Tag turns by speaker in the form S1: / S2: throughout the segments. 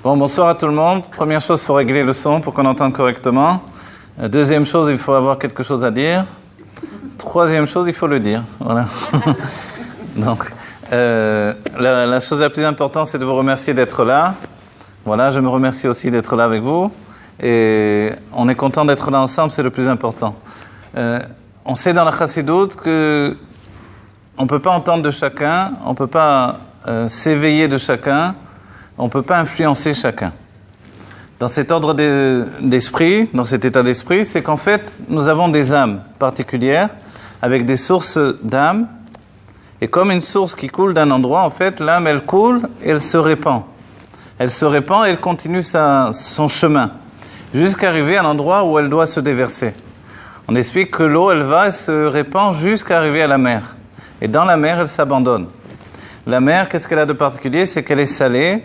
S1: Bon, bonsoir à tout le monde. Première chose, il faut régler le son pour qu'on entende correctement. Deuxième chose, il faut avoir quelque chose à dire. Troisième chose, il faut le dire. Voilà. Donc, la chose la plus importante, c'est de vous remercier d'être là. Voilà, je me remercie aussi d'être là avec vous. Et on est content d'être là ensemble, c'est le plus important. On sait dans la Chassidoute que on ne peut pas entendre de chacun, on ne peut pas s'éveiller de chacun, on ne peut pas influencer chacun. Dans cet ordre d'esprit, dans cet état d'esprit, c'est qu'en fait, nous avons des âmes particulières avec des sources d'âme. Et comme une source qui coule d'un endroit, en fait, l'âme, elle coule et elle se répand. Elle se répand et elle continue son chemin jusqu'à arriver à l'endroit où elle doit se déverser. On explique que l'eau, elle va et se répand jusqu'à arriver à la mer. Et dans la mer, elle s'abandonne. La mer, qu'est-ce qu'elle a de particulier? C'est qu'elle est salée.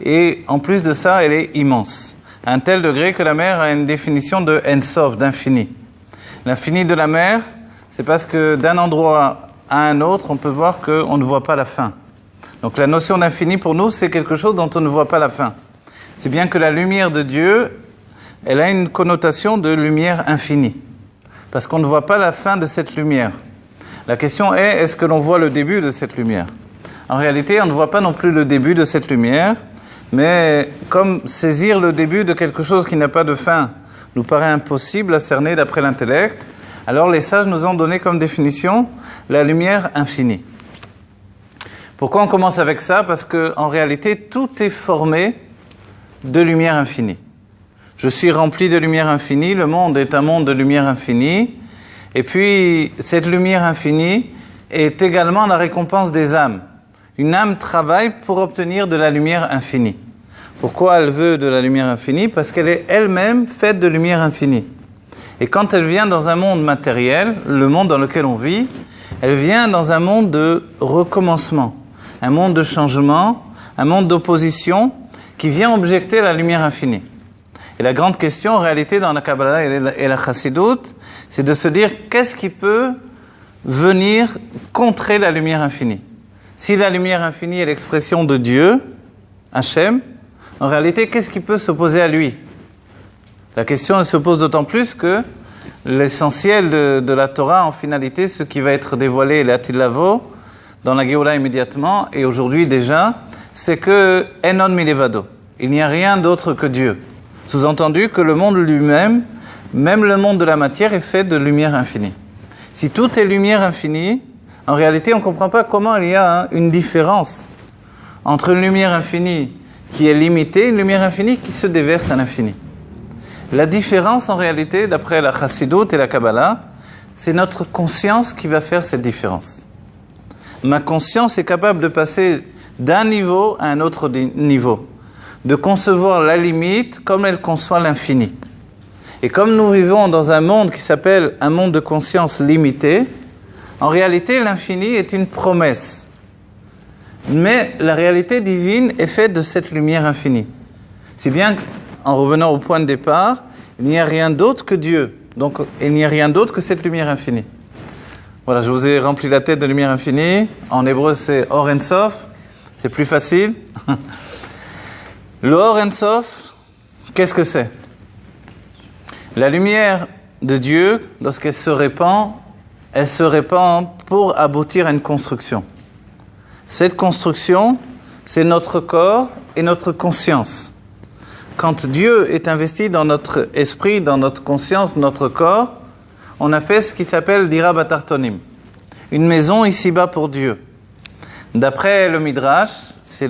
S1: Et en plus de ça, elle est immense. À un tel degré que la mer a une définition de Ensof, d'infini. L'infini de la mer, c'est parce que d'un endroit à un autre, on peut voir qu'on ne voit pas la fin. Donc la notion d'infini pour nous, c'est quelque chose dont on ne voit pas la fin. C'est bien que la lumière de Dieu, elle a une connotation de lumière infinie. Parce qu'on ne voit pas la fin de cette lumière. La question est, est-ce que l'on voit le début de cette lumière? En réalité, on ne voit pas non plus le début de cette lumière. Mais comme saisir le début de quelque chose qui n'a pas de fin nous paraît impossible à cerner d'après l'intellect, alors les sages nous ont donné comme définition la lumière infinie. Pourquoi on commence avec ça? Parce qu'en réalité, tout est formé de lumière infinie. Je suis rempli de lumière infinie, le monde est un monde de lumière infinie, et puis cette lumière infinie est également la récompense des âmes. Une âme travaille pour obtenir de la lumière infinie. Pourquoi elle veut de la lumière infinie? Parce qu'elle est elle-même faite de lumière infinie. Et quand elle vient dans un monde matériel, le monde dans lequel on vit, elle vient dans un monde de recommencement, un monde de changement, un monde d'opposition qui vient objecter la lumière infinie. Et la grande question en réalité dans la Kabbalah et la Chassidoute, c'est de se dire qu'est-ce qui peut venir contrer la lumière infinie? Si la lumière infinie est l'expression de Dieu, Hachem, en réalité, qu'est-ce qui peut s'opposer à lui? La question elle se pose d'autant plus que l'essentiel de la Torah, en finalité, ce qui va être dévoilé, l'Atil Lavo, dans la Géoula immédiatement, et aujourd'hui déjà, c'est que Enon Milevado. Il n'y a rien d'autre que Dieu. Sous-entendu que le monde lui-même, même le monde de la matière, est fait de lumière infinie. Si tout est lumière infinie, en réalité, on ne comprend pas comment il y a une différence entre une lumière infinie qui est limitée et une lumière infinie qui se déverse à l'infini. La différence, en réalité, d'après la Chassidoute et la Kabbalah, c'est notre conscience qui va faire cette différence. Ma conscience est capable de passer d'un niveau à un autre niveau, de concevoir la limite comme elle conçoit l'infini. Et comme nous vivons dans un monde qui s'appelle un monde de conscience limitée, en réalité, l'infini est une promesse. Mais la réalité divine est faite de cette lumière infinie. Si bien qu'en revenant au point de départ, il n'y a rien d'autre que Dieu. Donc, il n'y a rien d'autre que cette lumière infinie. Voilà, je vous ai rempli la tête de lumière infinie. En hébreu, c'est Or En Sof. C'est plus facile. Le Or En Sof, qu'est-ce que c'est? La lumière de Dieu, lorsqu'elle se répand pour aboutir à une construction. Cette construction, c'est notre corps et notre conscience. Quand Dieu est investi dans notre esprit, dans notre conscience, notre corps, on a fait ce qui s'appelle Dira Batartonim, une maison ici-bas pour Dieu. D'après le Midrash, c'est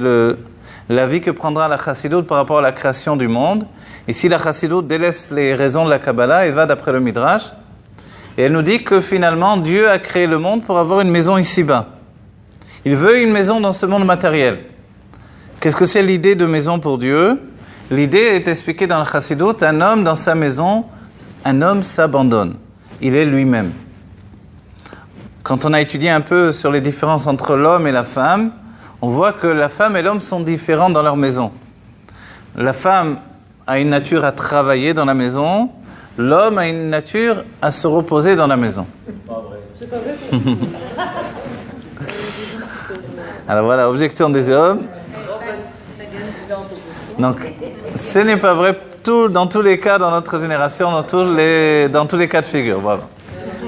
S1: l'avis que prendra la Chassidoute par rapport à la création du monde. Ici, la Chassidoute délaisse les raisons de la Kabbalah et va d'après le Midrash. Et elle nous dit que finalement, Dieu a créé le monde pour avoir une maison ici-bas. Il veut une maison dans ce monde matériel. Qu'est-ce que c'est l'idée de maison pour Dieu? L'idée est expliquée dans la Chassidoute, un homme dans sa maison, un homme s'abandonne. Il est lui-même. Quand on a étudié un peu sur les différences entre l'homme et la femme, on voit que la femme et l'homme sont différents dans leur maison. La femme a une nature à travailler dans la maison, l'homme a une nature à se reposer dans la maison.
S2: C'est pas vrai.
S3: C'est pas vrai.
S1: Alors voilà, objection des hommes. Donc, ce n'est pas vrai dans tous les cas dans notre génération, dans tous les cas de figure. Voilà.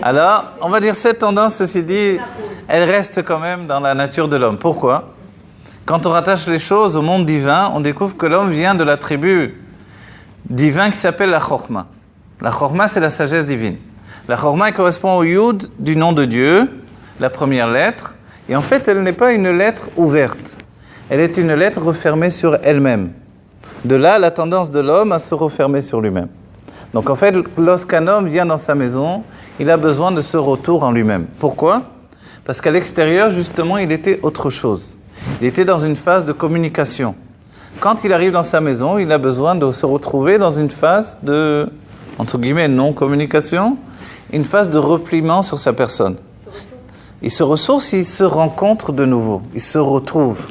S1: Alors, on va dire cette tendance, ceci dit, elle reste quand même dans la nature de l'homme. Pourquoi ? Quand on rattache les choses au monde divin, on découvre que l'homme vient de l'attribut divin qui s'appelle la Chorma. La Chorma, c'est la sagesse divine. La Chorma correspond au Yud du nom de Dieu, la première lettre. Et en fait, elle n'est pas une lettre ouverte. Elle est une lettre refermée sur elle-même. De là, la tendance de l'homme à se refermer sur lui-même. Donc en fait, lorsqu'un homme vient dans sa maison, il a besoin de ce retour en lui-même. Pourquoi ? Parce qu'à l'extérieur, justement, il était autre chose. Il était dans une phase de communication. Quand il arrive dans sa maison, il a besoin de se retrouver dans une phase de, entre guillemets, non-communication, une phase de repliement sur sa personne. Il se ressource, il se rencontre de nouveau, il se retrouve.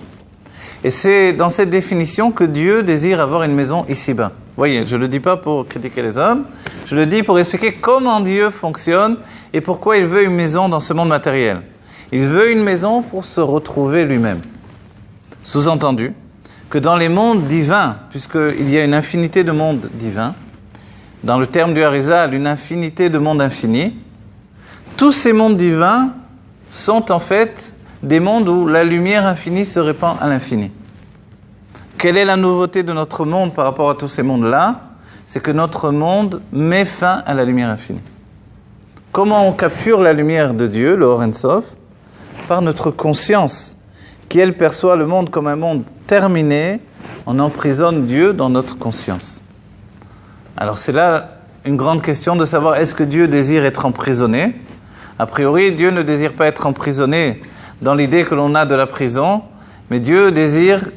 S1: Et c'est dans cette définition que Dieu désire avoir une maison ici-bas. Vous voyez, je ne le dis pas pour critiquer les hommes, je le dis pour expliquer comment Dieu fonctionne et pourquoi il veut une maison dans ce monde matériel. Il veut une maison pour se retrouver lui-même. Sous-entendu que dans les mondes divins, puisqu'il y a une infinité de mondes divins, dans le terme du Harizal, une infinité de mondes infinis, tous ces mondes divins sont en fait des mondes où la lumière infinie se répand à l'infini. Quelle est la nouveauté de notre monde par rapport à tous ces mondes-là ? C'est que notre monde met fin à la lumière infinie. Comment on capture la lumière de Dieu, le Or Ein Sof ? Par notre conscience, qui elle perçoit le monde comme un monde terminé, on emprisonne Dieu dans notre conscience. Alors c'est là une grande question de savoir est-ce que Dieu désire être emprisonné ? A priori, Dieu ne désire pas être emprisonné dans l'idée que l'on a de la prison, mais Dieu désire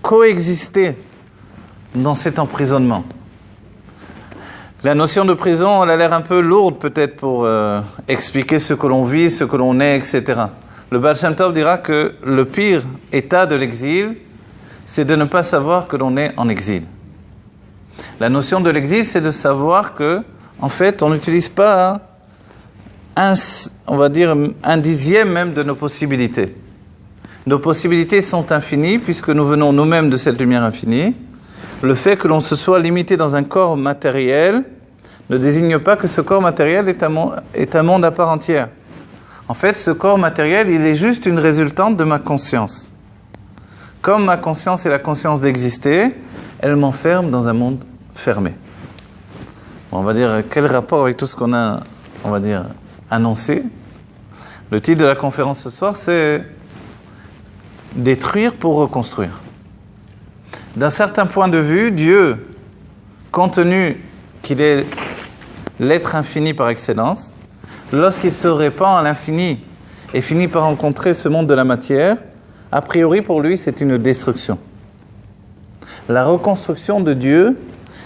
S1: coexister dans cet emprisonnement. La notion de prison, elle a l'air un peu lourde peut-être pour expliquer ce que l'on vit, ce que l'on est, etc. Le Baal Shem Tov dira que le pire état de l'exil, c'est de ne pas savoir que l'on est en exil. La notion de l'exil, c'est de savoir que, en fait, on n'utilise pas on va dire un dixième même de nos possibilités. Nos possibilités sont infinies puisque nous venons nous-mêmes de cette lumière infinie. Le fait que l'on se soit limité dans un corps matériel ne désigne pas que ce corps matériel est un monde à part entière. En fait, ce corps matériel, il est juste une résultante de ma conscience. Comme ma conscience est la conscience d'exister, elle m'enferme dans un monde fermé. On va dire, quel rapport avec tout ce qu'on a, on va dire, annoncé ? Le titre de la conférence ce soir, c'est « Détruire pour reconstruire ». D'un certain point de vue, Dieu, compte tenu qu'il est l'être infini par excellence, lorsqu'il se répand à l'infini et finit par rencontrer ce monde de la matière, a priori pour lui c'est une destruction. La reconstruction de Dieu,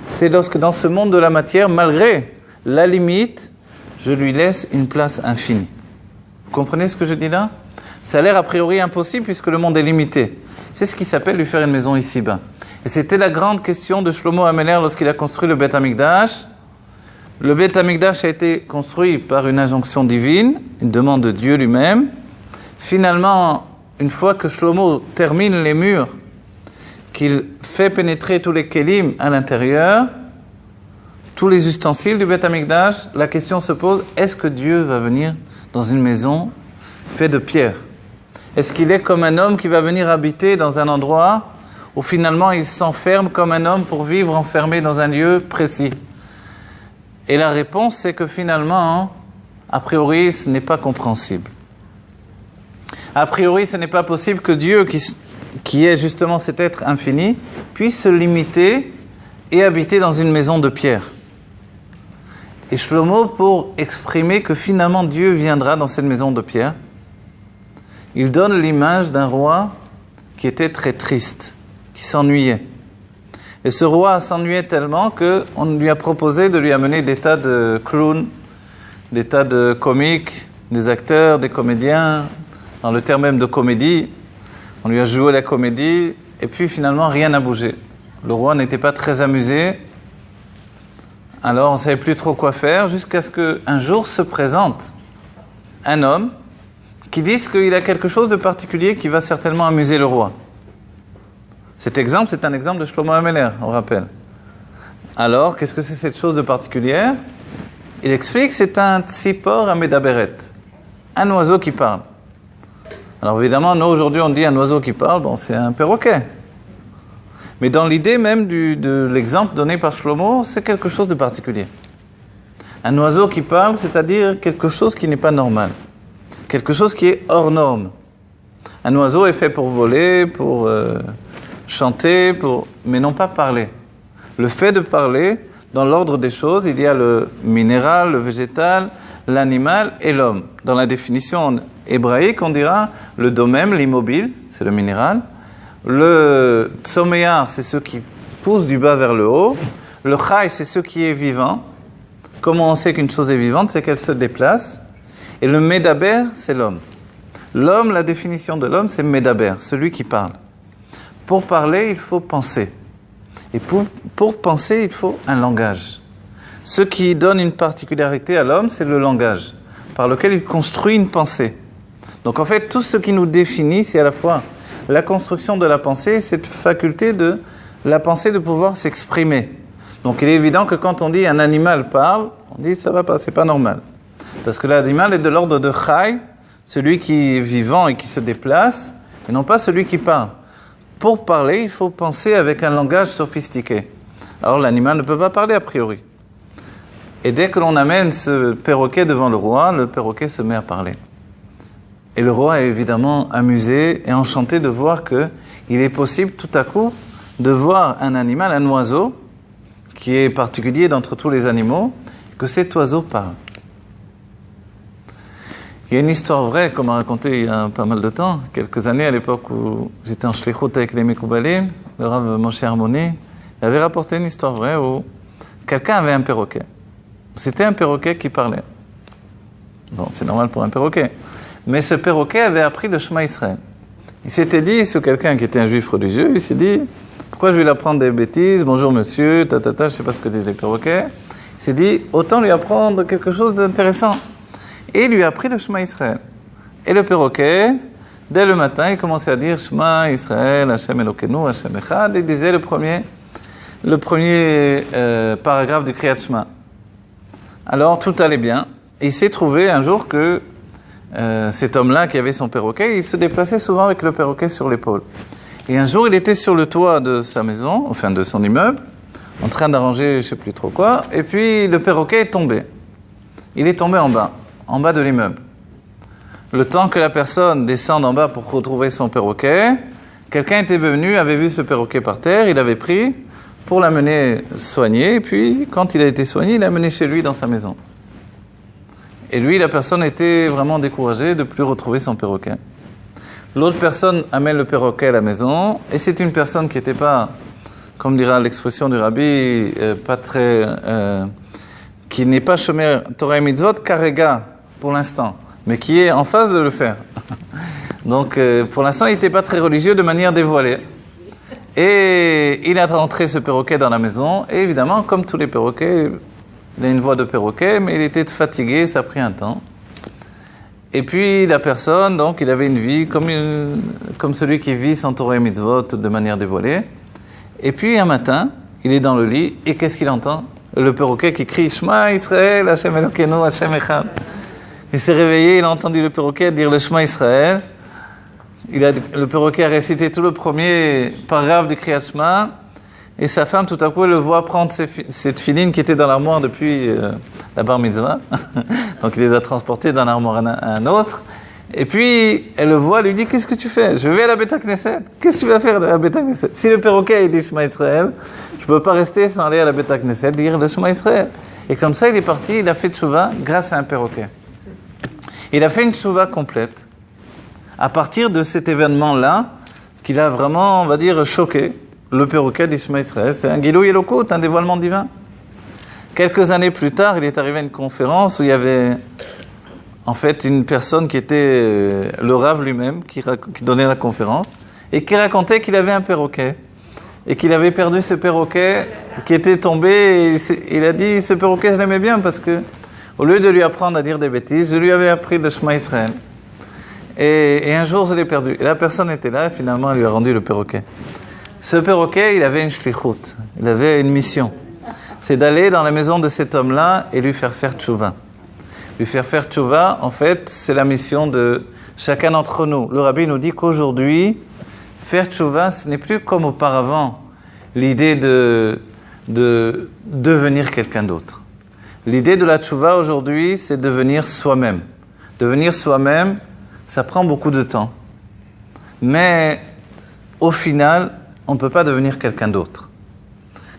S1: c'est lorsque dans ce monde de la matière, malgré la limite, je lui laisse une place infinie. Vous comprenez ce que je dis là ? Ça a l'air a priori impossible puisque le monde est limité. C'est ce qui s'appelle lui faire une maison ici-bas. Et c'était la grande question de Shlomo HaMelech lorsqu'il a construit le Beth Amikdash. Le Beth Amikdash a été construit par une injonction divine, une demande de Dieu lui-même. Finalement, une fois que Shlomo termine les murs, qu'il fait pénétrer tous les kelim à l'intérieur, tous les ustensiles du Beth Amikdash, la question se pose, est-ce que Dieu va venir dans une maison faite de pierre ? Est-ce qu'il est comme un homme qui va venir habiter dans un endroit où finalement il s'enferme comme un homme pour vivre enfermé dans un lieu précis ? Et la réponse, c'est que finalement, a priori, ce n'est pas compréhensible. A priori, ce n'est pas possible que Dieu, qui est justement cet être infini, puisse se limiter et habiter dans une maison de pierre. Et Shlomo, pour exprimer que finalement Dieu viendra dans cette maison de pierre, il donne l'image d'un roi qui était très triste, qui s'ennuyait. Et ce roi s'ennuyait tellement qu'on lui a proposé de lui amener des tas de clowns, des tas de comiques, des acteurs, des comédiens, dans le terme même de comédie. On lui a joué la comédie, et puis finalement rien n'a bougé. Le roi n'était pas très amusé, alors on ne savait plus trop quoi faire, jusqu'à ce qu'un jour se présente un homme qui dit qu'il a quelque chose de particulier qui va certainement amuser le roi. Cet exemple, c'est un exemple de Shlomo HaMelech, on rappelle. Alors, qu'est-ce que c'est cette chose de particulière? Il explique que c'est un tzipor amedaberet, un oiseau qui parle. Alors évidemment, nous aujourd'hui on dit un oiseau qui parle, bon c'est un perroquet. Mais dans l'idée même de l'exemple donné par Shlomo, c'est quelque chose de particulier. Un oiseau qui parle, c'est-à-dire quelque chose qui n'est pas normal. Quelque chose qui est hors norme. Un oiseau est fait pour voler, pour chanter, mais non pas parler. Le fait de parler, dans l'ordre des choses, il y a le minéral, le végétal, l'animal et l'homme. Dans la définition hébraïque, on dira le domem, l'immobile, c'est le minéral. Le tsoméar, c'est ce qui pousse du bas vers le haut. Le chai, c'est ce qui est vivant. Comment on sait qu'une chose est vivante? C'est qu'elle se déplace. Et le médaber, c'est l'homme. L'homme, la définition de l'homme, c'est médaber, celui qui parle. Pour parler, il faut penser. Et pour penser, il faut un langage. Ce qui donne une particularité à l'homme, c'est le langage, par lequel il construit une pensée. Donc en fait, tout ce qui nous définit, c'est à la fois la construction de la pensée, cette faculté de la pensée de pouvoir s'exprimer. Donc il est évident que quand on dit un animal parle, on dit ça va pas, c'est pas normal. Parce que l'animal est de l'ordre de chai, celui qui est vivant et qui se déplace, et non pas celui qui parle. Pour parler, il faut penser avec un langage sophistiqué. Alors l'animal ne peut pas parler a priori. Et dès que l'on amène ce perroquet devant le roi, le perroquet se met à parler. Et le roi est évidemment amusé et enchanté de voir qu'il est possible tout à coup de voir un animal, un oiseau, qui est particulier d'entre tous les animaux, que cet oiseau parle. Il y a une histoire vraie qu'on m'a racontée il y a pas mal de temps, quelques années à l'époque où j'étais en shlichut avec les Mekoubalim, le Rav Moshe Harmoni, il avait rapporté une histoire vraie où quelqu'un avait un perroquet. C'était un perroquet qui parlait. Bon, c'est normal pour un perroquet. Mais ce perroquet avait appris le Shema Israël. Il s'était dit, c'est quelqu'un qui était un juif religieux, il s'est dit, pourquoi je vais lui apprendre des bêtises, bonjour monsieur, je ne sais pas ce que disent les perroquets. Il s'est dit, autant lui apprendre quelque chose d'intéressant. Et il lui a appris le Shema Israël. Et le perroquet, dès le matin, il commençait à dire Shema Israël, Hashem Elokeinu, Hashem Echad, et il disait le premier paragraphe du Kriyat Shema. Alors tout allait bien. Et il s'est trouvé un jour que cet homme-là qui avait son perroquet, il se déplaçait souvent avec le perroquet sur l'épaule. Et un jour, il était sur le toit de sa maison, enfin de son immeuble, en train d'arranger je ne sais plus trop quoi, et puis le perroquet est tombé. Il est tombé en bas de l'immeuble. Le temps que la personne descende en bas pour retrouver son perroquet, quelqu'un était venu, avait vu ce perroquet par terre, il l'avait pris pour l'amener soigner, et puis quand il a été soigné, il l'a amené chez lui dans sa maison. Et lui, la personne était vraiment découragée de ne plus retrouver son perroquet. L'autre personne amène le perroquet à la maison, et c'est une personne qui n'était pas, comme dira l'expression du rabbi, pas très... qui n'est pas shomer Torah et Mitzvot, karega, pour l'instant, mais qui est en phase de le faire. Donc, pour l'instant, il n'était pas très religieux de manière dévoilée. Et il a rentré ce perroquet dans la maison, et évidemment, comme tous les perroquets, il a une voix de perroquet, mais il était fatigué, ça a pris un temps. Et puis, la personne, donc, il avait une vie comme celui qui vit sans Torah et Mitzvot de manière dévoilée. Et puis, un matin, il est dans le lit, et qu'est-ce qu'il entend? Le perroquet qui crie « Shema Israël, Hashem Elokeinu, Hashem Echad ». Il s'est réveillé, il a entendu le perroquet dire le Shema Israël. Le perroquet a récité tout le premier paragraphe du Kriyat Shema. Et sa femme, tout à coup, elle le voit prendre cette filine qui était dans l'armoire depuis la bar mitzvah. Donc, il les a transportés d'un armoire à un autre. Et puis, elle le voit, elle lui dit « Qu'est-ce que tu fais? Je vais à la Beth Knesset. Qu'est-ce que tu vas faire à la Beth Knesset? Si le perroquet il dit Shema Israël, je ne peux pas rester sans aller à la Beth Knesset dire le Shema Israël. » Et comme ça, il est parti, il a fait tchouva grâce à un perroquet. Il a fait une tchouva complète. À partir de cet événement-là, qu'il a vraiment, on va dire, choqué, le perroquet d'Ishma Israël, c'est un Gilou Yelokut, un dévoilement divin. Quelques années plus tard, il est arrivé à une conférence où il y avait en fait une personne qui était le Rav lui-même, qui donnait la conférence, et qui racontait qu'il avait un perroquet, et qu'il avait perdu ce perroquet qui était tombé, et il a dit, ce perroquet je l'aimais bien parce que, au lieu de lui apprendre à dire des bêtises, je lui avais appris le Shema Israël. Et un jour, je l'ai perdu. Et la personne était là, et finalement, elle lui a rendu le perroquet. Ce perroquet, il avait une shlichut, il avait une mission. C'est d'aller dans la maison de cet homme-là et lui faire tchouva. Lui faire tchouva, en fait, c'est la mission de chacun d'entre nous. Le rabbi nous dit qu'aujourd'hui, faire tchouva, ce n'est plus comme auparavant l'idée de devenir quelqu'un d'autre. L'idée de la tchouva aujourd'hui, c'est devenir soi-même. Devenir soi-même, ça prend beaucoup de temps. Mais au final, on ne peut pas devenir quelqu'un d'autre.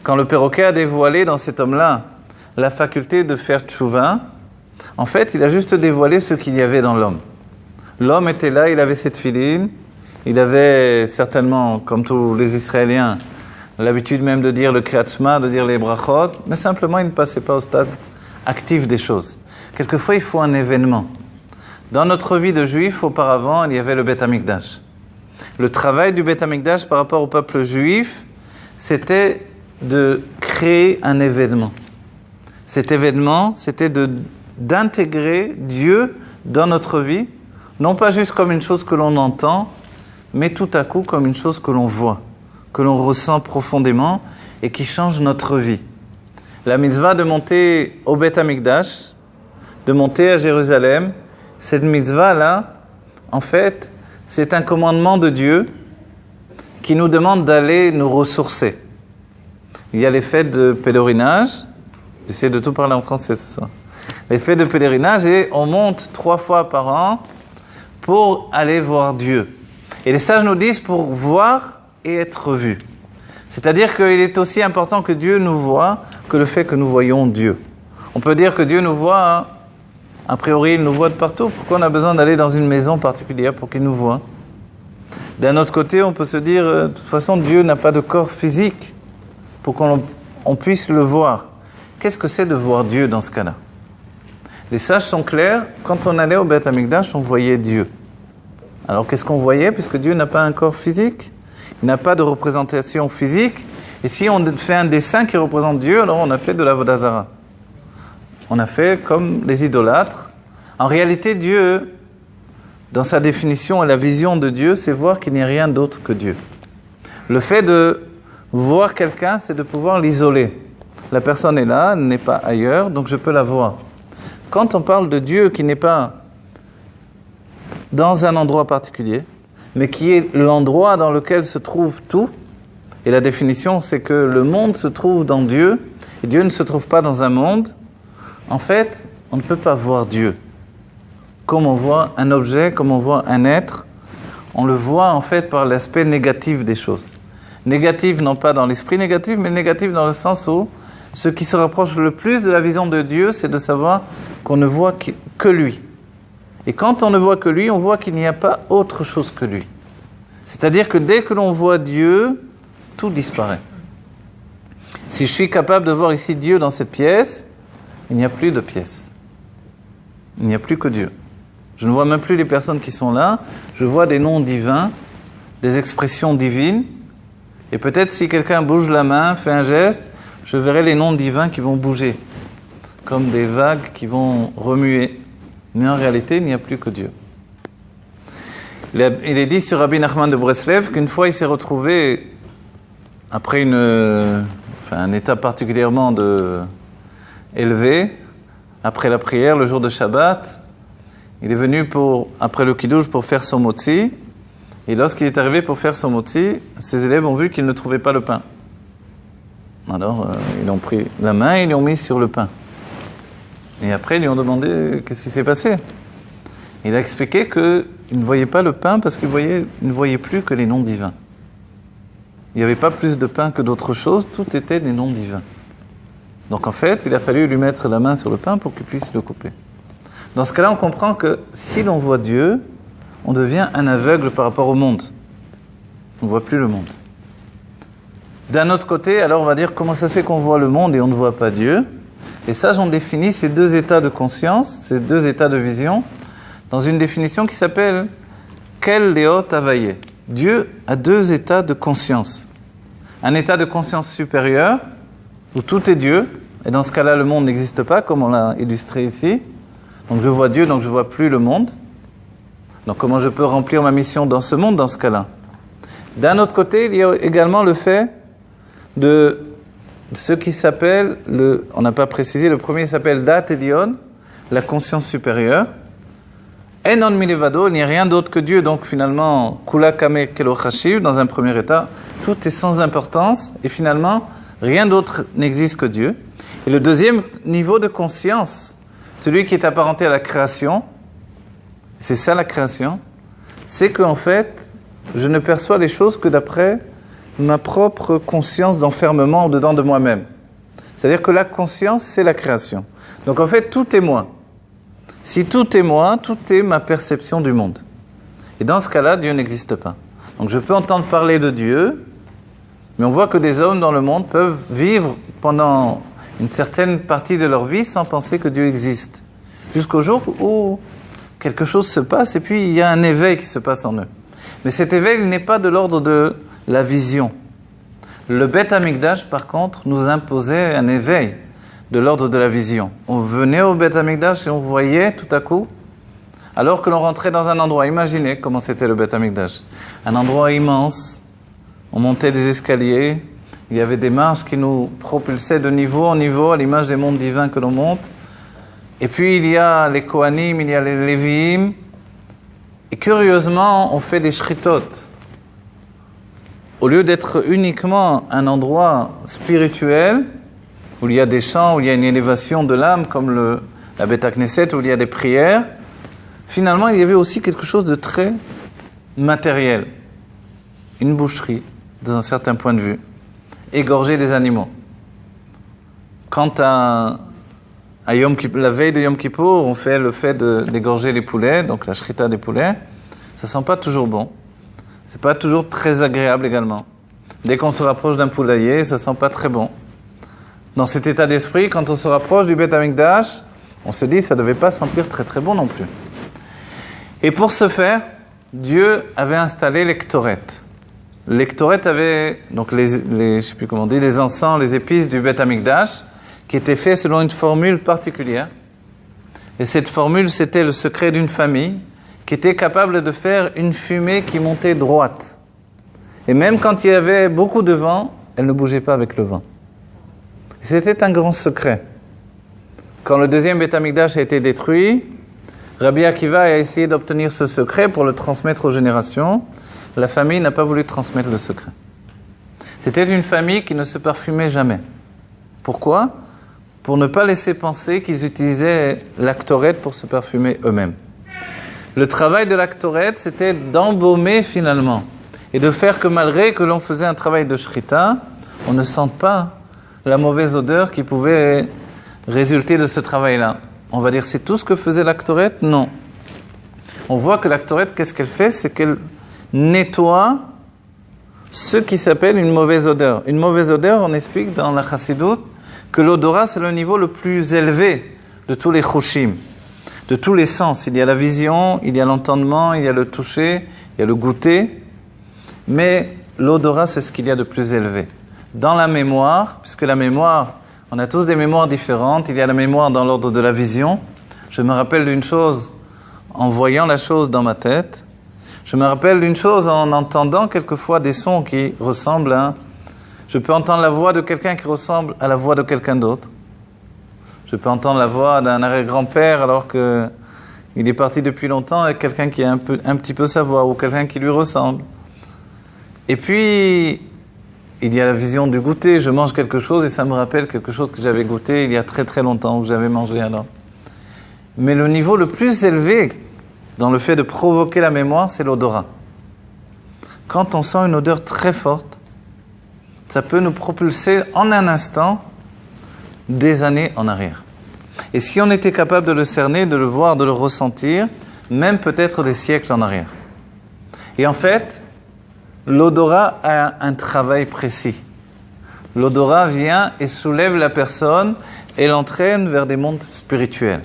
S1: Quand le perroquet a dévoilé dans cet homme-là la faculté de faire tchouva, en fait, il a juste dévoilé ce qu'il y avait dans l'homme. L'homme était là, il avait cette filine, il avait certainement, comme tous les Israéliens, l'habitude même de dire le Kriyat Shema, de dire les brachot, mais simplement il ne passait pas au stade actif des choses. Quelquefois, il faut un événement. Dans notre vie de juif, auparavant, il y avait le Beth Amikdash. Le travail du Beth Amikdash par rapport au peuple juif, c'était de créer un événement. Cet événement, c'était d'intégrer Dieu dans notre vie, non pas juste comme une chose que l'on entend, mais tout à coup comme une chose que l'on voit, que l'on ressent profondément et qui change notre vie. La mitzvah de monter au Beth Amikdash, de monter à Jérusalem, cette mitzvah-là, en fait, c'est un commandement de Dieu qui nous demande d'aller nous ressourcer. Il y a les fêtes de pèlerinage, j'essaie de tout parler en français ce soir, les fêtes de pèlerinage et on monte 3 fois par an pour aller voir Dieu. Et les sages nous disent pour voir et être vu. C'est-à-dire qu'il est aussi important que Dieu nous voie que le fait que nous voyons Dieu. On peut dire que Dieu nous voit, hein, a priori il nous voit de partout. Pourquoi on a besoin d'aller dans une maison particulière pour qu'il nous voie? D'un autre côté, on peut se dire, de toute façon, Dieu n'a pas de corps physique pour qu'on puisse le voir. Qu'est-ce que c'est de voir Dieu dans ce cas-là? Les sages sont clairs, quand on allait au Beth Amikdash, on voyait Dieu. Alors qu'est-ce qu'on voyait? Puisque Dieu n'a pas un corps physique, il n'a pas de représentation physique, et si on fait un dessin qui représente Dieu, alors on a fait de l'Avodah Zara. On a fait comme les idolâtres. En réalité, Dieu, dans sa définition et la vision de Dieu, c'est voir qu'il n'y a rien d'autre que Dieu. Le fait de voir quelqu'un, c'est de pouvoir l'isoler. La personne est là, elle n'est pas ailleurs, donc je peux la voir. Quand on parle de Dieu qui n'est pas dans un endroit particulier, mais qui est l'endroit dans lequel se trouve tout, et la définition c'est que le monde se trouve dans Dieu, et Dieu ne se trouve pas dans un monde, en fait, on ne peut pas voir Dieu. Comme on voit un objet, comme on voit un être, on le voit en fait par l'aspect négatif des choses. Négatif non pas dans l'esprit négatif, mais négatif dans le sens où ce qui se rapproche le plus de la vision de Dieu, c'est de savoir qu'on ne voit que lui. Et quand on ne voit que lui, on voit qu'il n'y a pas autre chose que lui. C'est-à-dire que dès que l'on voit Dieu, tout disparaît. Si je suis capable de voir ici Dieu dans cette pièce, il n'y a plus de pièce. Il n'y a plus que Dieu. Je ne vois même plus les personnes qui sont là. Je vois des noms divins, des expressions divines. Et peut-être si quelqu'un bouge la main, fait un geste, je verrai les noms divins qui vont bouger, comme des vagues qui vont remuer. Mais en réalité, il n'y a plus que Dieu. Il est dit sur Rabbi Nachman de Breslev qu'une fois il s'est retrouvé, après un état particulièrement élevé, après la prière, le jour de Shabbat, il est venu après le Kiddush pour faire son motzi, et lorsqu'il est arrivé pour faire son motzi, ses élèves ont vu qu'il ne trouvait pas le pain. Alors, ils ont pris la main et ils l'ont mis sur le pain. Et après, ils lui ont demandé qu'est-ce qui s'est passé. Il a expliqué qu'il ne voyait pas le pain parce qu'il ne voyait plus que les noms divins. Il n'y avait pas plus de pain que d'autres choses, tout était des noms divins. Donc en fait, il a fallu lui mettre la main sur le pain pour qu'il puisse le couper. Dans ce cas-là, on comprend que si l'on voit Dieu, on devient un aveugle par rapport au monde. On ne voit plus le monde. D'un autre côté, alors on va dire comment ça se fait qu'on voit le monde et on ne voit pas Dieu. Les sages ont défini ces 2 états de conscience, ces 2 états de vision, dans une définition qui s'appelle Kel Leot Avaye. Dieu a 2 états de conscience. Un état de conscience supérieur, où tout est Dieu, et dans ce cas-là, le monde n'existe pas, comme on l'a illustré ici. Donc je vois Dieu, donc je ne vois plus le monde. Donc comment je peux remplir ma mission dans ce monde, dans ce cas-là? D'un autre côté, il y a également le fait de ce qui s'appelle, on n'a pas précisé, le premier s'appelle Dat Elion, la conscience supérieure. Enon milevado, il n'y a rien d'autre que Dieu, donc finalement, Kula Kame Kelo Chashiv, dans un premier état, tout est sans importance, et finalement, rien d'autre n'existe que Dieu. Et le deuxième niveau de conscience, celui qui est apparenté à la création, c'est ça la création, c'est qu'en fait, je ne perçois les choses que d'après ma propre conscience d'enfermement au-dedans de moi-même. C'est-à-dire que la conscience, c'est la création. Donc en fait, tout est moi. Si tout est moi, tout est ma perception du monde. Et dans ce cas-là, Dieu n'existe pas. Donc je peux entendre parler de Dieu, mais on voit que des hommes dans le monde peuvent vivre pendant une certaine partie de leur vie sans penser que Dieu existe. Jusqu'au jour où quelque chose se passe et puis il y a un éveil qui se passe en eux. Mais cet éveil n'est pas de l'ordre de la vision. Le Beth Amikdash, par contre, nous imposait un éveil de l'ordre de la vision. On venait au Beth Amikdash et on voyait tout à coup, alors que l'on rentrait dans un endroit, imaginez comment c'était le Beth Amikdash. Un endroit immense, on montait des escaliers, il y avait des marches qui nous propulsaient de niveau en niveau à l'image des mondes divins que l'on monte. Et puis il y a les Kohanim, il y a les Lévi'im. Et curieusement, on fait des shritot. Au lieu d'être uniquement un endroit spirituel, où il y a des chants, où il y a une élévation de l'âme, comme la Beth Knesset, où il y a des prières, finalement, il y avait aussi quelque chose de très matériel. Une boucherie, dans un certain point de vue. Égorger des animaux. Quant à la veille de Yom Kippour, on fait le fait d'égorger les poulets, donc la shrita des poulets. Ça sent pas toujours bon. C'est pas toujours très agréable également. Dès qu'on se rapproche d'un poulailler, ça sent pas très bon. Dans cet état d'esprit, quand on se rapproche du Beth Amikdash, on se dit ça devait pas sentir très très bon non plus. Et pour ce faire, Dieu avait installé l'Ektoret. L'Ektoret avait donc je sais plus comment on dit, les encens, les épices du Beth Amikdash, qui étaient faits selon une formule particulière. Et cette formule, c'était le secret d'une famille qui était capable de faire une fumée qui montait droite. Et même quand il y avait beaucoup de vent, elle ne bougeait pas avec le vent. Et c'était un grand secret. Quand le deuxième Beth Amikdash a été détruit, Rabbi Akiva a essayé d'obtenir ce secret pour le transmettre aux générations. La famille n'a pas voulu transmettre le secret. C'était une famille qui ne se parfumait jamais. Pourquoi ? Pour ne pas laisser penser qu'ils utilisaient l'Aktoret pour se parfumer eux-mêmes. Le travail de l'Aktoret, c'était d'embaumer finalement et de faire que malgré que l'on faisait un travail de shrita, on ne sente pas la mauvaise odeur qui pouvait résulter de ce travail-là. On va dire, c'est tout ce que faisait l'Aktoret ? Non. On voit que l'Aktoret, qu'est-ce qu'elle fait ? C'est qu'elle nettoie ce qui s'appelle une mauvaise odeur. Une mauvaise odeur, on explique dans la Chassidoute que l'odorat, c'est le niveau le plus élevé de tous les choshim, de tous les sens. Il y a la vision, il y a l'entendement, il y a le toucher, il y a le goûter. Mais l'odorat, c'est ce qu'il y a de plus élevé. Dans la mémoire, puisque la mémoire, on a tous des mémoires différentes. Il y a la mémoire dans l'ordre de la vision. Je me rappelle d'une chose en voyant la chose dans ma tête. Je me rappelle d'une chose en entendant quelquefois des sons qui ressemblent à... Je peux entendre la voix de quelqu'un qui ressemble à la voix de quelqu'un d'autre. Je peux entendre la voix d'un arrière-grand-père alors qu'il est parti depuis longtemps et quelqu'un qui a un petit peu sa voix ou quelqu'un qui lui ressemble. Et puis, il y a la vision du goûter. Je mange quelque chose et ça me rappelle quelque chose que j'avais goûté il y a très très longtemps ou que j'avais mangé alors. Mais le niveau le plus élevé dans le fait de provoquer la mémoire, c'est l'odorat. Quand on sent une odeur très forte, ça peut nous propulser en un instant des années en arrière. Et si on était capable de le cerner, de le voir, de le ressentir, même peut-être des siècles en arrière. Et en fait, l'odorat a un travail précis. L'odorat vient et soulève la personne et l'entraîne vers des mondes spirituels.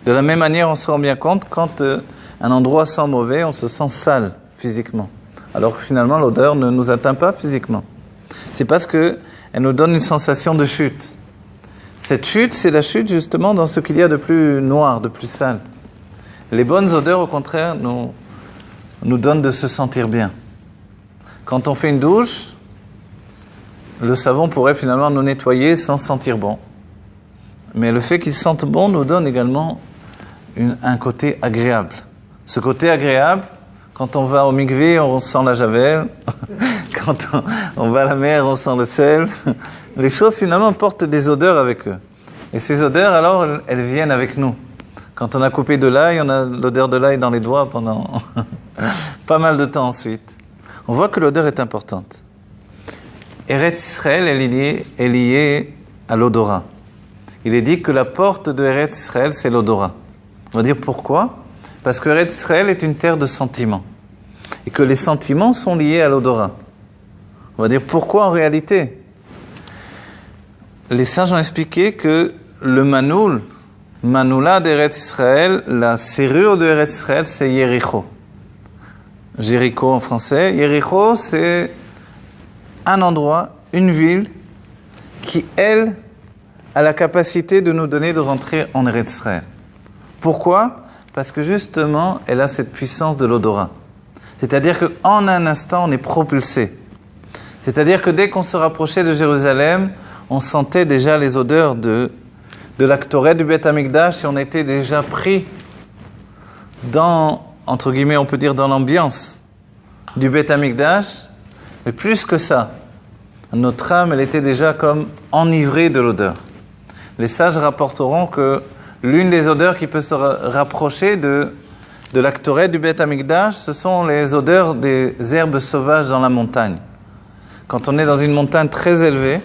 S1: De la même manière, on se rend bien compte, quand un endroit sent mauvais, on se sent sale physiquement. Alors que finalement, l'odeur ne nous atteint pas physiquement. C'est parce qu'elle nous donne une sensation de chute. Cette chute, c'est la chute justement dans ce qu'il y a de plus noir, de plus sale. Les bonnes odeurs, au contraire, nous donnent de se sentir bien. Quand on fait une douche, le savon pourrait finalement nous nettoyer sans sentir bon. Mais le fait qu'il sente bon nous donne également un côté agréable. Ce côté agréable, quand on va au mikvé, on sent la javel. Quand on va à la mer, on sent le sel. Les choses finalement portent des odeurs avec eux. Et ces odeurs, alors, elles viennent avec nous. Quand on a coupé de l'ail, on a l'odeur de l'ail dans les doigts pendant pas mal de temps ensuite. On voit que l'odeur est importante. Eretz Israël est liée à l'odorat. Il est dit que la porte de Eretz Israël, c'est l'odorat. On va dire pourquoi ? Parce que Eretz Israël est une terre de sentiments. Et que les sentiments sont liés à l'odorat. On va dire pourquoi en réalité ? Les sages ont expliqué que le manoula d'Eretz Israël, la serrure de Eretz Israël, c'est Yericho. Jéricho en français. Yericho, c'est un endroit, une ville, qui, elle, a la capacité de nous donner de rentrer en Eretz Israël. Pourquoi ? Parce que justement, elle a cette puissance de l'odorat. C'est-à-dire qu'en un instant, on est propulsé. C'est-à-dire que dès qu'on se rapprochait de Jérusalem, on sentait déjà les odeurs de l'Aktoret du Beth Amikdash et on était déjà pris dans, entre guillemets, on peut dire dans l'ambiance du Beth Amikdash. Mais plus que ça, notre âme, elle était déjà comme enivrée de l'odeur. Les sages rapporteront que l'une des odeurs qui peut se rapprocher de l'Aktoret du Beth Amikdash, ce sont les odeurs des herbes sauvages dans la montagne. Quand on est dans une montagne très élevée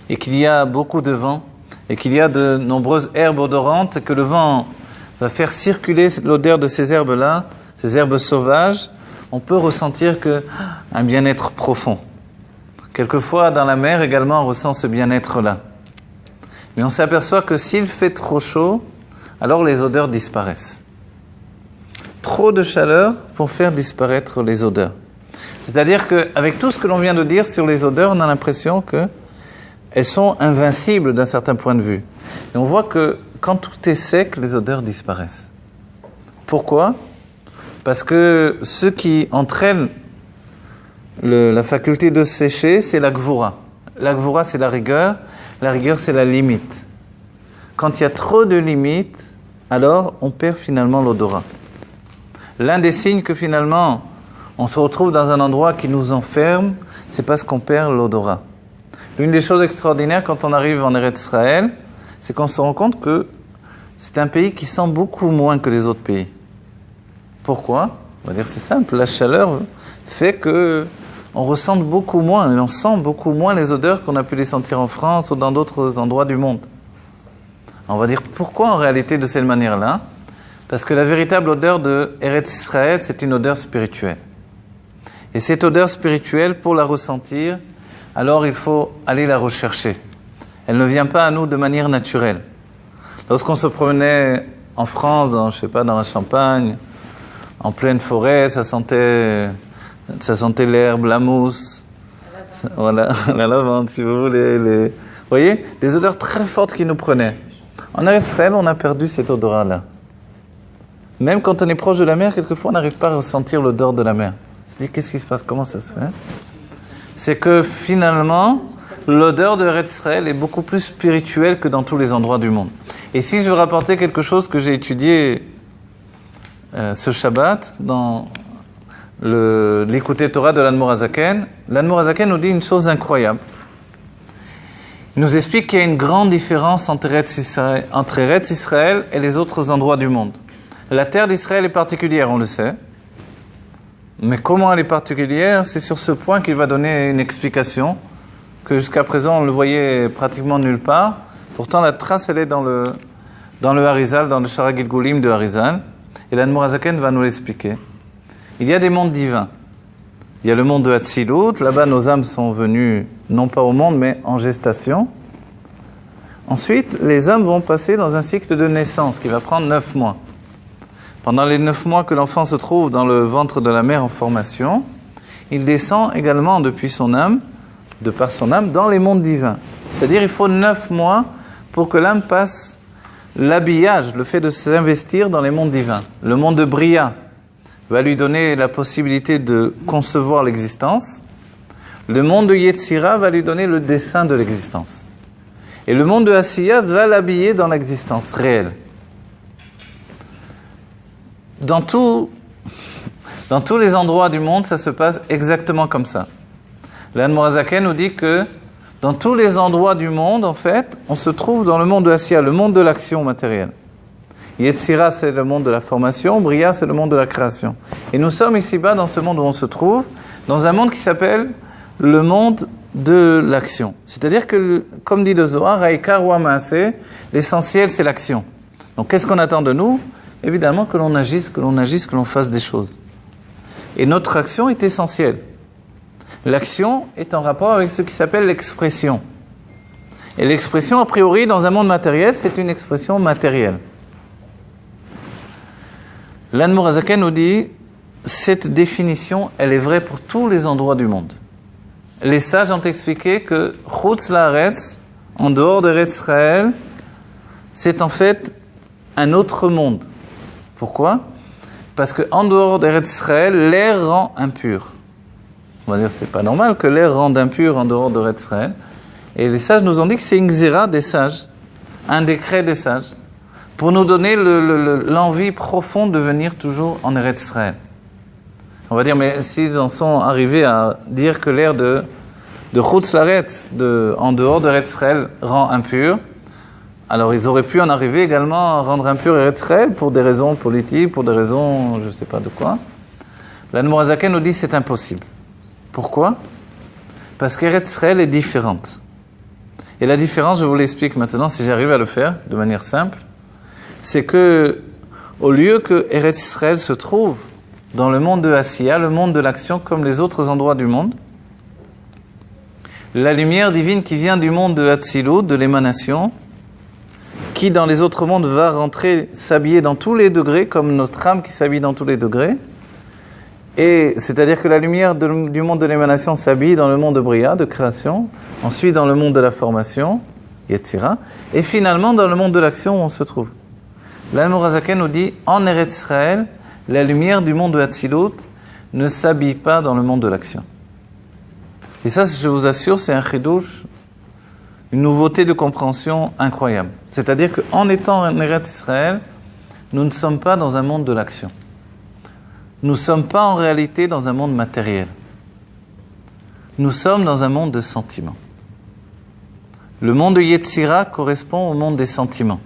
S1: et qu'il y a beaucoup de vent et qu'il y a de nombreuses herbes odorantes et que le vent va faire circuler l'odeur de ces herbes-là, ces herbes sauvages, on peut ressentir un bien-être profond. Quelquefois, dans la mer également, on ressent ce bien-être-là. Mais on s'aperçoit que s'il fait trop chaud, alors les odeurs disparaissent. Trop de chaleur pour faire disparaître les odeurs. C'est-à-dire qu'avec tout ce que l'on vient de dire sur les odeurs, on a l'impression qu'elles sont invincibles d'un certain point de vue. Et on voit que quand tout est sec, les odeurs disparaissent. Pourquoi ? Parce que ce qui entraîne la faculté de sécher, c'est la gvoura. La gvoura, c'est la rigueur c'est la limite. Quand il y a trop de limites, alors on perd finalement l'odorat. L'un des signes que finalement on se retrouve dans un endroit qui nous enferme, c'est parce qu'on perd l'odorat. L'une des choses extraordinaires quand on arrive en Eretz Israël, c'est qu'on se rend compte que c'est un pays qui sent beaucoup moins que les autres pays. Pourquoi ? On va dire c'est simple, la chaleur fait que on ressent beaucoup moins, et on sent beaucoup moins les odeurs qu'on a pu les sentir en France ou dans d'autres endroits du monde. On va dire pourquoi en réalité de cette manière-là ? Parce que la véritable odeur de Eretz Israël, c'est une odeur spirituelle. Et cette odeur spirituelle, pour la ressentir, alors il faut aller la rechercher. Elle ne vient pas à nous de manière naturelle. Lorsqu'on se promenait en France, dans la Champagne, en pleine forêt, ça sentait l'herbe, la mousse, voilà, la lavande, si vous voulez. Vous voyez, des odeurs très fortes qui nous prenaient. En Eretz Israël, on a perdu cet odorat-là. Même quand on est proche de la mer, quelquefois, on n'arrive pas à ressentir l'odeur de la mer. C'est-à-dire, qu'est-ce qui se passe ? Comment ça se fait ? C'est que finalement, l'odeur de Eretz Israël est beaucoup plus spirituelle que dans tous les endroits du monde. Et si je veux rapporter quelque chose que j'ai étudié ce Shabbat dans l'écouter Torah de l'Admor HaZaken, l'Admor HaZaken nous dit une chose incroyable. Il nous explique qu'il y a une grande différence entre Eretz Israël et les autres endroits du monde. La terre d'Israël est particulière, on le sait. Mais comment elle est particulière ? C'est sur ce point qu'il va donner une explication que jusqu'à présent on le voyait pratiquement nulle part. Pourtant la trace elle est dans le Harizal, dans le Shara Gilgulim de Harizal. Et l'Admor HaZaken va nous l'expliquer. Il y a des mondes divins. Il y a le monde de Hatzilut. Là-bas, nos âmes sont venues, non pas au monde, mais en gestation. Ensuite, les âmes vont passer dans un cycle de naissance qui va prendre 9 mois. Pendant les 9 mois que l'enfant se trouve dans le ventre de la mère en formation, il descend également depuis son âme, de par son âme, dans les mondes divins. C'est-à-dire il faut 9 mois pour que l'âme passe l'habillage, le fait de s'investir dans les mondes divins. Le monde de Bria, va lui donner la possibilité de concevoir l'existence. Le monde de Yetzira va lui donner le dessin de l'existence. Et le monde de Asiya va l'habiller dans l'existence réelle. Dans tous les endroits du monde, ça se passe exactement comme ça. L'Admor HaZaken nous dit que dans tous les endroits du monde, en fait, on se trouve dans le monde de Asiya, le monde de l'action matérielle. Yetzira, c'est le monde de la formation, Bria, c'est le monde de la création. Et nous sommes ici-bas, dans ce monde où on se trouve, dans un monde qui s'appelle le monde de l'action. C'est-à-dire que, comme dit le Zohar, Haïkar wa Maaseh, l'essentiel, c'est l'action. Donc, qu'est-ce qu'on attend de nous ? Évidemment que l'on agisse, que l'on fasse des choses. Et notre action est essentielle. L'action est en rapport avec ce qui s'appelle l'expression. Et l'expression, a priori, dans un monde matériel, c'est une expression matérielle. L'Admor HaZaken nous dit, cette définition, elle est vraie pour tous les endroits du monde. Les sages ont expliqué que Chutz La'aretz, en dehors de Eretz Israël, c'est en fait un autre monde. Pourquoi ? Parce qu'en dehors d'Eretz Israël, l'air rend impur. On va dire que c'est pas normal que l'air rende impur en dehors d'Eretz Israël. Et les sages nous ont dit que c'est une xéra des sages, un décret des sages, pour nous donner l'envie profonde de venir toujours en Eretz Israël. On va dire, mais s'ils en sont arrivés à dire que l'air de Chutz La'aretz, en dehors d'Eretz Israël, rend impur, alors ils auraient pu en arriver également à rendre impur Eretz Israël pour des raisons politiques, pour des raisons je ne sais pas de quoi. L'Admor HaZaken nous dit que c'est impossible. Pourquoi ? Parce qu'Eretz Israël est différente. Et la différence, je vous l'explique maintenant, si j'arrive à le faire de manière simple, c'est que au lieu que Eretz Israël se trouve dans le monde de Asiya, le monde de l'action, comme les autres endroits du monde, la lumière divine qui vient du monde de Hatzilut, de l'émanation, qui dans les autres mondes va rentrer, s'habiller dans tous les degrés, comme notre âme qui s'habille dans tous les degrés, et c'est-à-dire que la lumière du monde de l'émanation s'habille dans le monde de Bria, de création, ensuite dans le monde de la formation, Yetzira, et finalement dans le monde de l'action où on se trouve. L'Admor HaZaken nous dit, en Eretz Israël, la lumière du monde de Hatzilut ne s'habille pas dans le monde de l'action. Et ça, je vous assure, c'est un chidouche, une nouveauté de compréhension incroyable. C'est-à-dire qu'en étant en Eretz Israël, nous ne sommes pas dans un monde de l'action. Nous ne sommes pas en réalité dans un monde matériel. Nous sommes dans un monde de sentiments. Le monde de Yetzira correspond au monde des sentiments.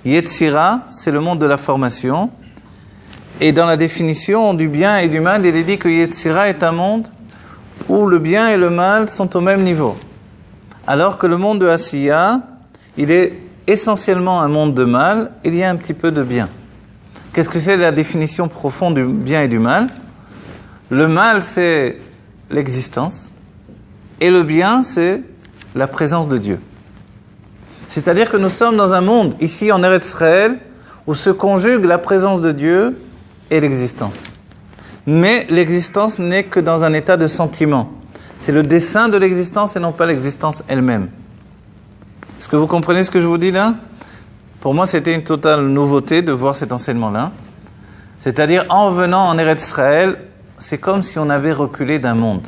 S1: Yetzira, c'est le monde de la formation. Et dans la définition du bien et du mal, il est dit que Yetzira est un monde où le bien et le mal sont au même niveau. Alors que le monde de Asiya, il est essentiellement un monde de mal, il y a un petit peu de bien. Qu'est-ce que c'est la définition profonde du bien et du mal ? Le mal, c'est l'existence, et le bien, c'est la présence de Dieu. C'est-à-dire que nous sommes dans un monde, ici en Eretz Israël, où se conjugue la présence de Dieu et l'existence. Mais l'existence n'est que dans un état de sentiment. C'est le dessin de l'existence et non pas l'existence elle-même. Est-ce que vous comprenez ce que je vous dis là ? Pour moi, c'était une totale nouveauté de voir cet enseignement-là. C'est-à-dire, en venant en Eretz Israël, c'est comme si on avait reculé d'un monde.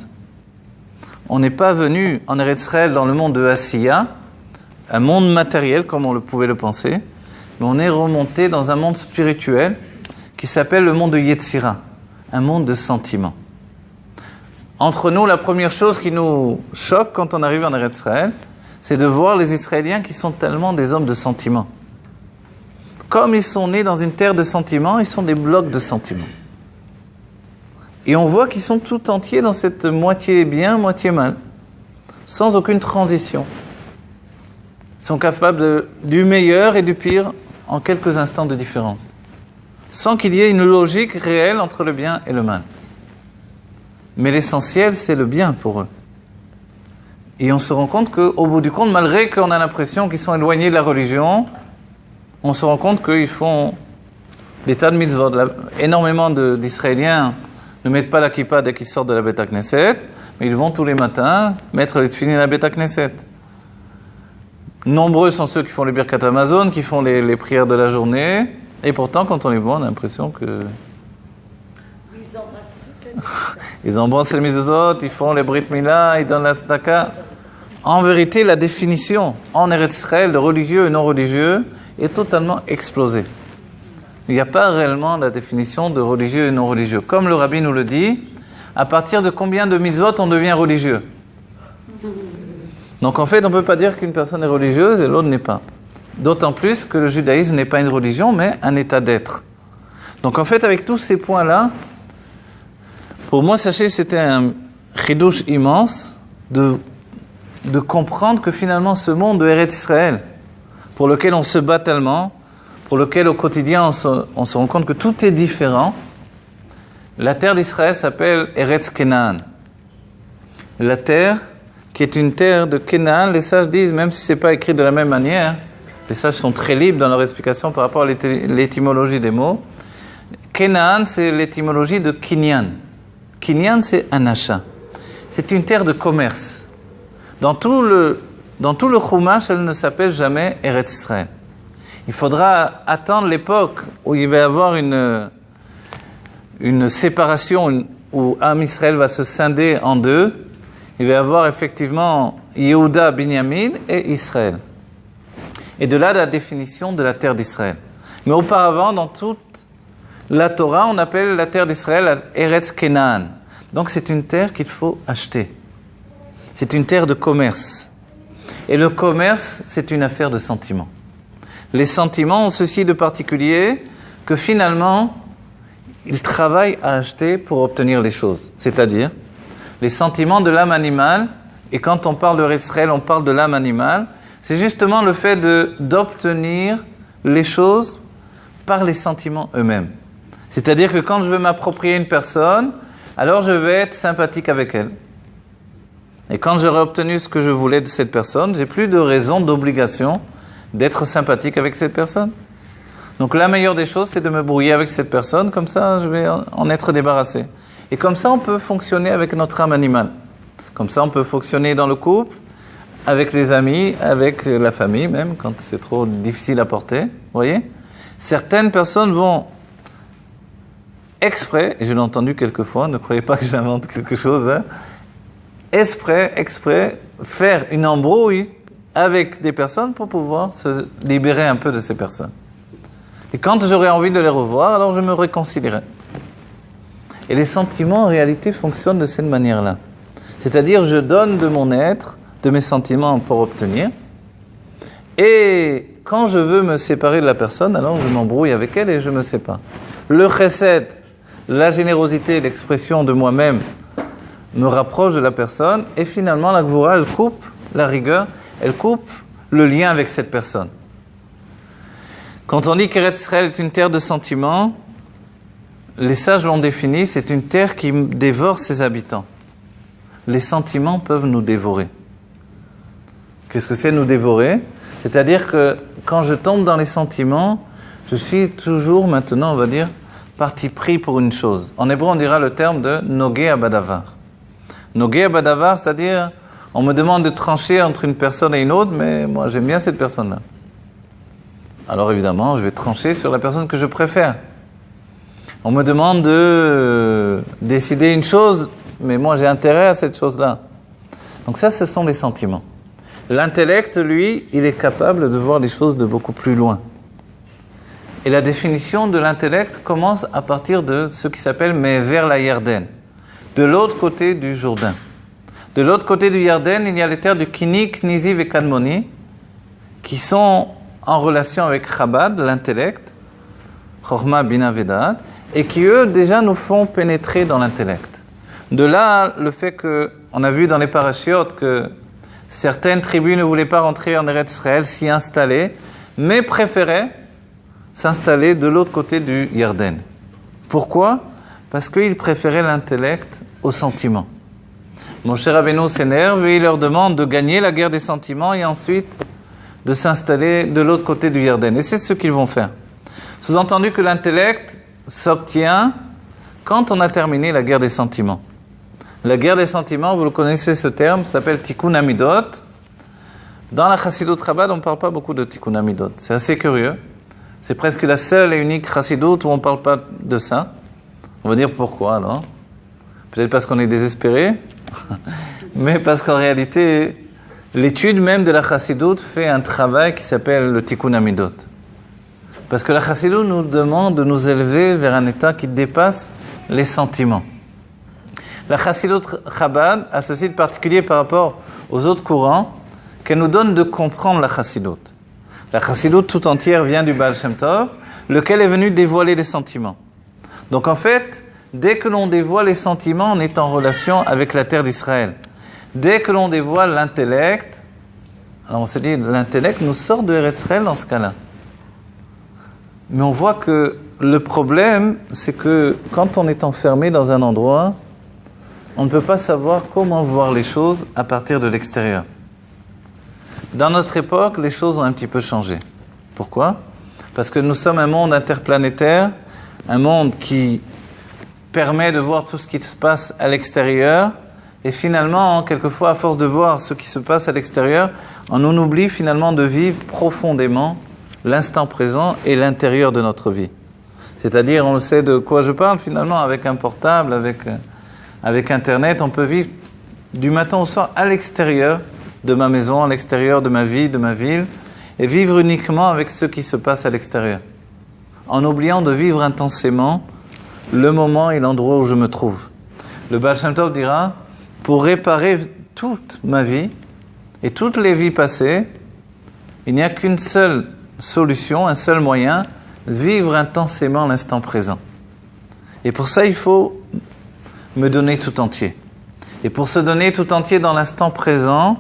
S1: On n'est pas venu en Eretz Israël dans le monde de Asiya, un monde matériel comme on pouvait le penser, mais on est remonté dans un monde spirituel qui s'appelle le monde de Yetzira, un monde de sentiments. Entre nous, la première chose qui nous choque quand on arrive en Eretz Israël, c'est de voir les Israéliens qui sont tellement des hommes de sentiments. Comme ils sont nés dans une terre de sentiments, ils sont des blocs de sentiments. Et on voit qu'ils sont tout entiers dans cette moitié bien, moitié mal, sans aucune transition. Ils sont capables du meilleur et du pire en quelques instants de différence, sans qu'il y ait une logique réelle entre le bien et le mal. Mais l'essentiel, c'est le bien pour eux. Et on se rend compte qu'au bout du compte, malgré qu'on a l'impression qu'ils sont éloignés de la religion, on se rend compte qu'ils font des tas de mitzvot. Énormément d'Israéliens ne mettent pas la kippa dès qu'ils sortent de la Beth Knesset, mais ils vont tous les matins mettre les tefillin à la Beth Knesset. Nombreux sont ceux qui font les Birkat Hamazon, qui font les prières de la journée, et pourtant, quand on les voit, on a l'impression que ils embrassent les mezuzot, ils font les brit milah, ils donnent la tzedaka. En vérité, la définition en Eretz Israël de religieux et non religieux est totalement explosée. Il n'y a pas réellement la définition de religieux et non religieux. Comme le rabbi nous le dit, à partir de combien de mitzvot on devient religieux? Donc en fait, on ne peut pas dire qu'une personne est religieuse et l'autre n'est pas. D'autant plus que le judaïsme n'est pas une religion, mais un état d'être. Donc en fait, avec tous ces points-là, pour moi, sachez, c'était un chidouche immense de comprendre que finalement ce monde de Eretz Israël, pour lequel on se bat tellement, pour lequel au quotidien on se rend compte que tout est différent, la terre d'Israël s'appelle Eretz Kenaan. La terre qui est une terre de Kenaan, les sages disent, même si ce n'est pas écrit de la même manière, les sages sont très libres dans leur explication par rapport à l'étymologie des mots. Kenaan, c'est l'étymologie de Kinyan. Kinyan, c'est un achat. C'est une terre de commerce. Dans tout le Chumash, elle ne s'appelle jamais Eretz Israël. Il faudra attendre l'époque où il va y avoir une séparation, où Am Israël va se scinder en deux. Il va y avoir effectivement Yehuda, Binyamin et Israël. Et de là, la définition de la terre d'Israël. Mais auparavant, dans toute la Torah, on appelle la terre d'Israël Eretz Kenaan. Donc c'est une terre qu'il faut acheter. C'est une terre de commerce. Et le commerce, c'est une affaire de sentiments. Les sentiments ont ceci de particulier que finalement, ils travaillent à acheter pour obtenir les choses. C'est-à-dire, les sentiments de l'âme animale, et quand on parle de Israël, on parle de l'âme animale, c'est justement le fait d'obtenir les choses par les sentiments eux-mêmes. C'est-à-dire que quand je veux m'approprier une personne, alors je vais être sympathique avec elle. Et quand j'aurai obtenu ce que je voulais de cette personne, j'ai plus de raison, d'obligation d'être sympathique avec cette personne. Donc la meilleure des choses, c'est de me brouiller avec cette personne, comme ça je vais en être débarrassé. Et comme ça, on peut fonctionner avec notre âme animale. Comme ça, on peut fonctionner dans le couple, avec les amis, avec la famille même, quand c'est trop difficile à porter. Vous voyez ? Certaines personnes vont exprès, et je l'ai entendu quelquefois, ne croyez pas que j'invente quelque chose, hein, exprès, faire une embrouille avec des personnes pour pouvoir se libérer un peu de ces personnes. Et quand j'aurai envie de les revoir, alors je me réconcilierai. Et les sentiments, en réalité, fonctionnent de cette manière-là. C'est-à-dire, je donne de mon être, de mes sentiments pour obtenir. Et quand je veux me séparer de la personne, alors je m'embrouille avec elle et je me sépare. Le chesed, la générosité, l'expression de moi-même, me rapproche de la personne. Et finalement, la gvoura, elle coupe la rigueur, elle coupe le lien avec cette personne. Quand on dit qu'Eretz Israël est une terre de sentiments, les sages l'ont défini, c'est une terre qui dévore ses habitants. Les sentiments peuvent nous dévorer. Qu'est-ce que c'est nous dévorer ? C'est-à-dire que quand je tombe dans les sentiments, je suis toujours maintenant, on va dire, parti pris pour une chose. En hébreu, on dira le terme de nogé abadavar. Nogé abadavar, c'est-à-dire, on me demande de trancher entre une personne et une autre, mais moi j'aime bien cette personne-là. Alors évidemment, je vais trancher sur la personne que je préfère. On me demande de décider une chose, mais moi j'ai intérêt à cette chose-là. Donc ça, ce sont les sentiments. L'intellect, lui, il est capable de voir les choses de beaucoup plus loin. Et la définition de l'intellect commence à partir de ce qui s'appelle « mais vers la Yarden », de l'autre côté du Jourdain. De l'autre côté du Yarden, il y a les terres de Kinik, Niziv et Kadmoni, qui sont en relation avec Chabad, l'intellect, Chochma, Bina, Vedat, et qui, eux, déjà nous font pénétrer dans l'intellect. De là, le fait qu'on a vu dans les parachiotes que certaines tribus ne voulaient pas rentrer en Eretz Israël, s'y installer, mais préféraient s'installer de l'autre côté du Yarden. Pourquoi ? Parce qu'ils préféraient l'intellect au sentiment. Moshe Rabbeinu s'énerve et il leur demande de gagner la guerre des sentiments et ensuite de s'installer de l'autre côté du Yarden. Et c'est ce qu'ils vont faire. Sous-entendu que l'intellect s'obtient quand on a terminé la guerre des sentiments. La guerre des sentiments, vous le connaissez ce terme, s'appelle Tikkun Amidot. Dans la Chassidut Chabad, on ne parle pas beaucoup de Tikkun Amidot. C'est assez curieux. C'est presque la seule et unique Chassidut où on ne parle pas de ça. On va dire pourquoi alors ? Peut-être parce qu'on est désespéré, mais parce qu'en réalité, l'étude même de la Chassidoute fait un travail qui s'appelle le Tikkun Amidot. Parce que la Chassidoute nous demande de nous élever vers un état qui dépasse les sentiments. La Chassidoute Chabad a ceci de particulier par rapport aux autres courants, qu'elle nous donne de comprendre la Chassidoute. La Chassidoute tout entière vient du Baal Shem Tov, lequel est venu dévoiler les sentiments. Donc en fait, dès que l'on dévoile les sentiments, on est en relation avec la terre d'Israël. Dès que l'on dévoile l'intellect, alors on se dit, l'intellect nous sort de Eretz Israël dans ce cas-là. Mais on voit que le problème, c'est que quand on est enfermé dans un endroit, on ne peut pas savoir comment voir les choses à partir de l'extérieur. Dans notre époque, les choses ont un petit peu changé. Pourquoi ? Parce que nous sommes un monde interplanétaire, un monde qui permet de voir tout ce qui se passe à l'extérieur, et finalement, quelquefois, à force de voir ce qui se passe à l'extérieur, on en oublie finalement de vivre profondément l'instant présent et l'intérieur de notre vie. C'est-à-dire, on sait de quoi je parle finalement, avec un portable, avec Internet, on peut vivre du matin au soir à l'extérieur de ma maison, à l'extérieur de ma vie, de ma ville, et vivre uniquement avec ce qui se passe à l'extérieur, en oubliant de vivre intensément le moment et l'endroit où je me trouve. Le Baal Shem Tov dira, pour réparer toute ma vie et toutes les vies passées, il n'y a qu'une seule solution, un seul moyen, vivre intensément l'instant présent. Et pour ça, il faut me donner tout entier. Et pour se donner tout entier dans l'instant présent,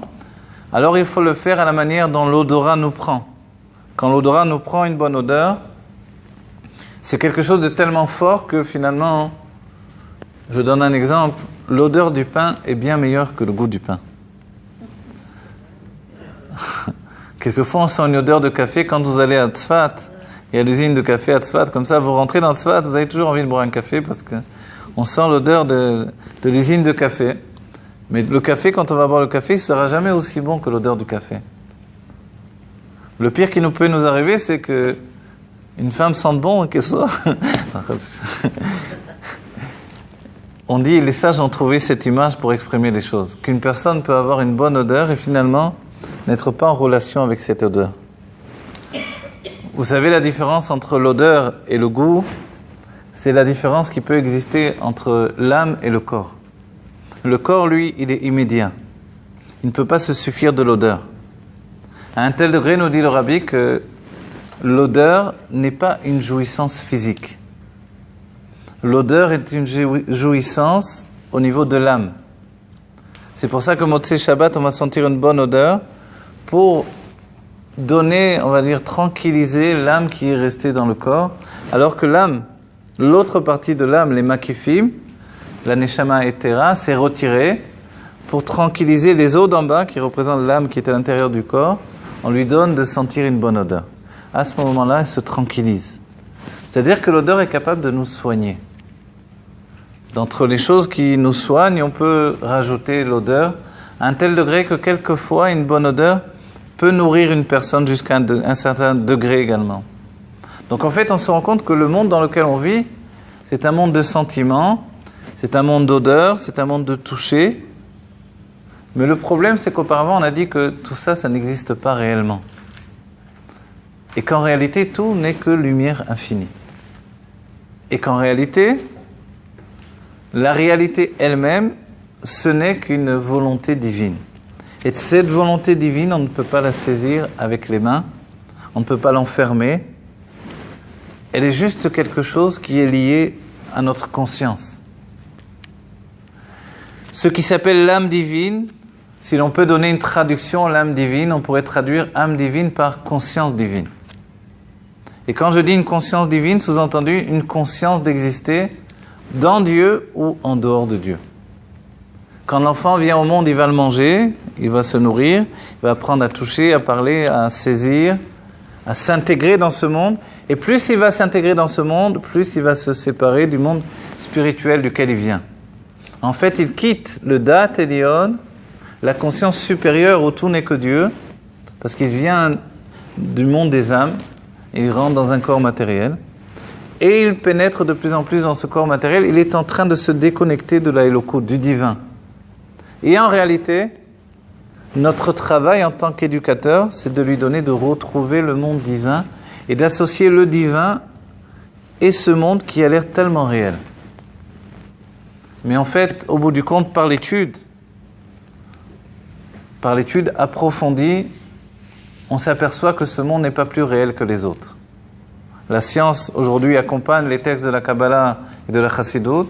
S1: alors il faut le faire à la manière dont l'odorat nous prend. Quand l'odorat nous prend une bonne odeur, c'est quelque chose de tellement fort que finalement, je donne un exemple, l'odeur du pain est bien meilleure que le goût du pain. Quelquefois, on sent une odeur de café quand vous allez à Tzfat. Il y a l'usine de café à Tzfat, comme ça, vous rentrez dans Tzfat, vous avez toujours envie de boire un café parce que on sent l'odeur de l'usine de café. Mais le café, quand on va boire le café, il ne sera jamais aussi bon que l'odeur du café. Le pire qui peut nous arriver, c'est que une femme sente bon et qu'elle soit... On dit, les sages ont trouvé cette image pour exprimer les choses. Qu'une personne peut avoir une bonne odeur et finalement n'être pas en relation avec cette odeur. Vous savez la différence entre l'odeur et le goût, c'est la différence qui peut exister entre l'âme et le corps. Le corps, lui, il est immédiat. Il ne peut pas se suffire de l'odeur. À un tel degré, nous dit le Rabbi, que l'odeur n'est pas une jouissance physique. L'odeur est une jouissance au niveau de l'âme. C'est pour ça que Motzei Shabbat, on va sentir une bonne odeur pour donner, on va dire, tranquilliser l'âme qui est restée dans le corps, alors que l'âme, l'autre partie de l'âme, les makifim, la neshama etera, s'est retirée pour tranquilliser les os d'en bas qui représentent l'âme qui est à l'intérieur du corps. On lui donne de sentir une bonne odeur. À ce moment-là, elle se tranquillise. C'est-à-dire que l'odeur est capable de nous soigner. D'entre les choses qui nous soignent, on peut rajouter l'odeur à un tel degré que quelquefois, une bonne odeur peut nourrir une personne jusqu'à un certain degré également. Donc en fait, on se rend compte que le monde dans lequel on vit, c'est un monde de sentiments, c'est un monde d'odeur, c'est un monde de toucher. Mais le problème, c'est qu'auparavant, on a dit que tout ça, ça n'existe pas réellement. Et qu'en réalité, tout n'est que lumière infinie. Et qu'en réalité, la réalité elle-même, ce n'est qu'une volonté divine. Et cette volonté divine, on ne peut pas la saisir avec les mains, on ne peut pas l'enfermer. Elle est juste quelque chose qui est lié à notre conscience. Ce qui s'appelle l'âme divine, si l'on peut donner une traduction à l'âme divine, on pourrait traduire âme divine par conscience divine. Et quand je dis une conscience divine, sous-entendu une conscience d'exister dans Dieu ou en dehors de Dieu. Quand l'enfant vient au monde, il va le manger, il va se nourrir, il va apprendre à toucher, à parler, à saisir, à s'intégrer dans ce monde. Et plus il va s'intégrer dans ce monde, plus il va se séparer du monde spirituel duquel il vient. En fait, il quitte le Dat Elion, la conscience supérieure où tout n'est que Dieu, parce qu'il vient du monde des âmes, et il rentre dans un corps matériel. et il pénètre de plus en plus dans ce corps matériel. Il est en train de se déconnecter de la Elokut, du divin. Et en réalité, notre travail en tant qu'éducateur, c'est de lui donner de retrouver le monde divin et d'associer le divin et ce monde qui a l'air tellement réel. Mais en fait, au bout du compte, par l'étude approfondie, on s'aperçoit que ce monde n'est pas plus réel que les autres. La science, aujourd'hui, accompagne les textes de la Kabbalah et de la Chassidut.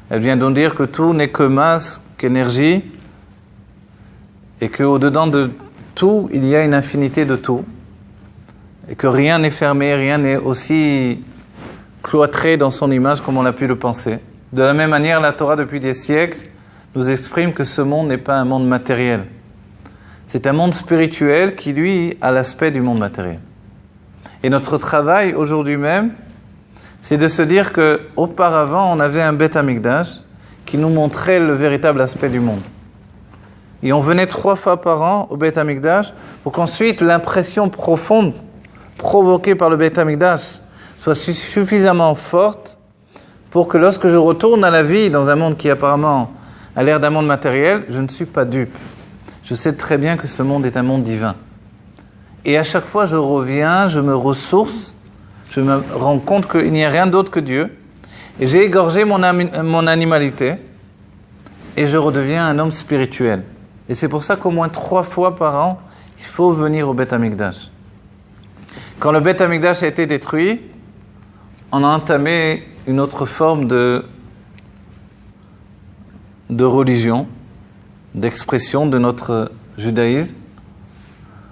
S1: Elle vient donc dire que tout n'est que masse, qu'énergie, et qu'au-dedans de tout, il y a une infinité de tout, et que rien n'est fermé, rien n'est aussi cloîtré dans son image comme on a pu le penser. De la même manière, la Torah, depuis des siècles, nous exprime que ce monde n'est pas un monde matériel. C'est un monde spirituel qui, lui, a l'aspect du monde matériel. Et notre travail, aujourd'hui même, c'est de se dire qu'auparavant, on avait un Beth Amikdash qui nous montrait le véritable aspect du monde. Et on venait 3 fois par an au Beth Amikdash pour qu'ensuite l'impression profonde provoquée par le Beth Amikdash soit suffisamment forte pour que lorsque je retourne à la vie dans un monde qui apparemment a l'air d'un monde matériel, je ne suis pas dupe. Je sais très bien que ce monde est un monde divin. Et à chaque fois, je reviens, je me ressource, je me rends compte qu'il n'y a rien d'autre que Dieu. Et j'ai égorgé mon animalité et je redeviens un homme spirituel. Et c'est pour ça qu'au moins 3 fois par an, il faut venir au Beth Amikdash. Quand le Beth Amikdash a été détruit, on a entamé une autre forme de religion, d'expression de notre judaïsme.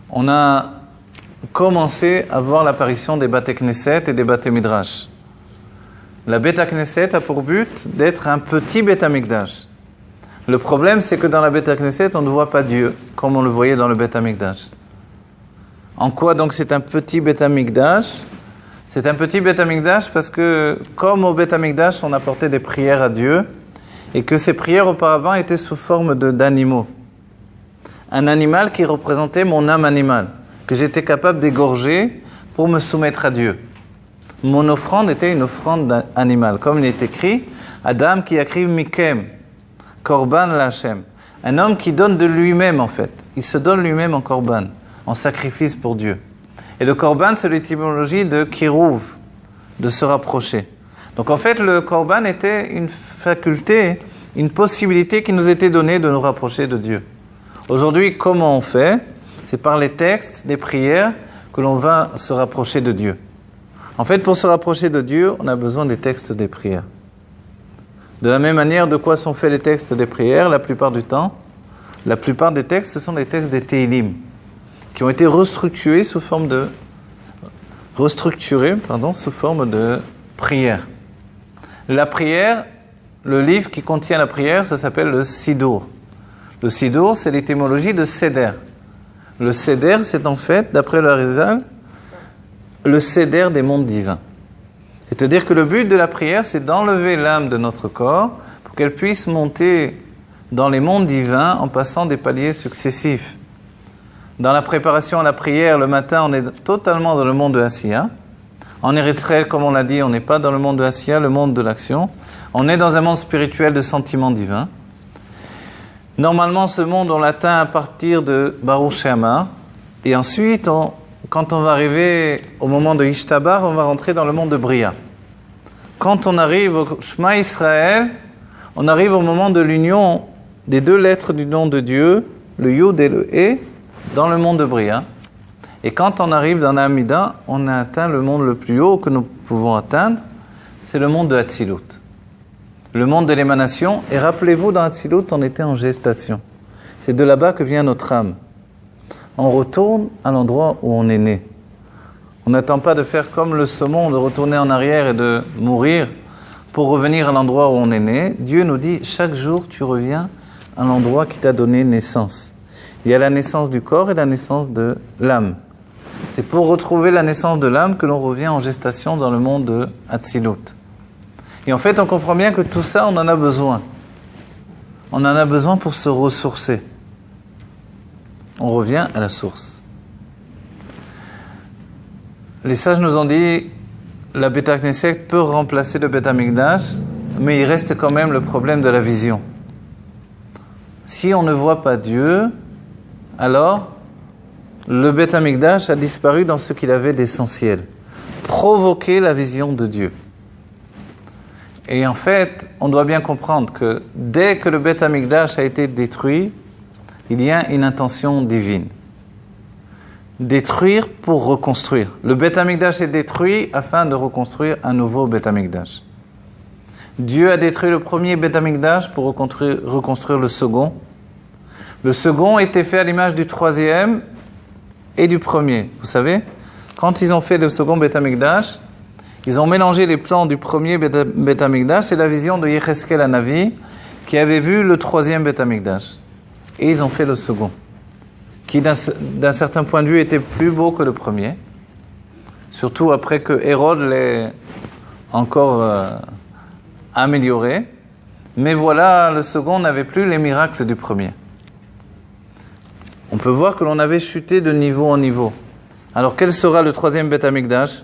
S1: On a commencé à voir l'apparition des Bate Knesset et des Bate Midrash. La Beth Knesset a pour but d'être un petit Beth Amikdash. Le problème, c'est que dans la Beth Knesset, on ne voit pas Dieu, comme on le voyait dans le Beth Amikdash. En quoi donc c'est un petit Beth Amikdash ? C'est un petit Beth Amikdash parce que, comme au Beth Amikdash, on apportait des prières à Dieu, et que ces prières auparavant étaient sous forme d'animaux. Un animal qui représentait mon âme animale, que j'étais capable d'égorger pour me soumettre à Dieu. Mon offrande était une offrande animale, comme il est écrit, Adam qui akriv mikem, korban la'Hashem. Un homme qui donne de lui-même en fait. Il se donne lui-même en korban, en sacrifice pour Dieu. Et le korban, c'est l'étymologie de kirouv, de se rapprocher. Donc en fait, le korban était une faculté, une possibilité qui nous était donnée de nous rapprocher de Dieu. Aujourd'hui, comment on fait ? C'est par les textes, des prières, que l'on va se rapprocher de Dieu. En fait, pour se rapprocher de Dieu, on a besoin des textes des prières. De la même manière, de quoi sont faits les textes des prières, la plupart du temps ? La plupart des textes, ce sont des textes des Tehillim, qui ont été restructurés sous forme de prière. La prière, le livre qui contient la prière, ça s'appelle le Sidour. Le Sidour, c'est l'étymologie de Seder. Le Seder, c'est en fait, d'après le Harizal, le Seder des mondes divins. C'est-à-dire que le but de la prière, c'est d'enlever l'âme de notre corps pour qu'elle puisse monter dans les mondes divins en passant des paliers successifs. Dans la préparation à la prière, le matin, on est totalement dans le monde de Asiya. En Israël, comme on l'a dit, on n'est pas dans le monde de Asiya, le monde de l'action. On est dans un monde spirituel de sentiments divins. Normalement, ce monde, on l'atteint à partir de Baruch She'amar. Et ensuite, quand on va arriver au moment de Ishtabar, on va rentrer dans le monde de Bria. Quand on arrive au Shema Israël, on arrive au moment de l'union des 2 lettres du nom de Dieu, le Yud et le He, dans le monde de Bria. Et quand on arrive dans l'Amida, on a atteint le monde le plus haut que nous pouvons atteindre, c'est le monde de Hatzilut. Le monde de l'émanation. Et rappelez-vous, dans Hatzilut, on était en gestation. C'est de là-bas que vient notre âme. On retourne à l'endroit où on est né. On n'attend pas de faire comme le saumon, de retourner en arrière et de mourir pour revenir à l'endroit où on est né. Dieu nous dit, chaque jour, tu reviens à l'endroit qui t'a donné naissance. Il y a la naissance du corps et la naissance de l'âme. C'est pour retrouver la naissance de l'âme que l'on revient en gestation dans le monde de Hatzilut. Et en fait, on comprend bien que tout ça, on en a besoin. On en a besoin pour se ressourcer. On revient à la source. Les sages nous ont dit la Beth Knesset peut remplacer le Beth Amikdash, mais il reste quand même le problème de la vision. Si on ne voit pas Dieu, alors le Beth Amikdash a disparu dans ce qu'il avait d'essentiel, provoquer la vision de Dieu. Et en fait, on doit bien comprendre que dès que le Beth Amikdash a été détruit, il y a une intention divine. Détruire pour reconstruire. Le Beth Amikdash est détruit afin de reconstruire un nouveau Beth Amikdash. Dieu a détruit le premier Beth Amikdash pour reconstruire le second. Le second était fait à l'image du troisième et du premier. Vous savez, quand ils ont fait le second Beth Amikdash, ils ont mélangé les plans du premier Beth Amikdash et la vision de Yecheskel Hanavi qui avait vu le troisième Beth Amikdash. Et ils ont fait le second, qui d'un certain point de vue était plus beau que le premier, surtout après que Hérode l'ait encore amélioré. Mais voilà, le second n'avait plus les miracles du premier. On peut voir que l'on avait chuté de niveau en niveau. Alors quel sera le troisième Beth Amikdash?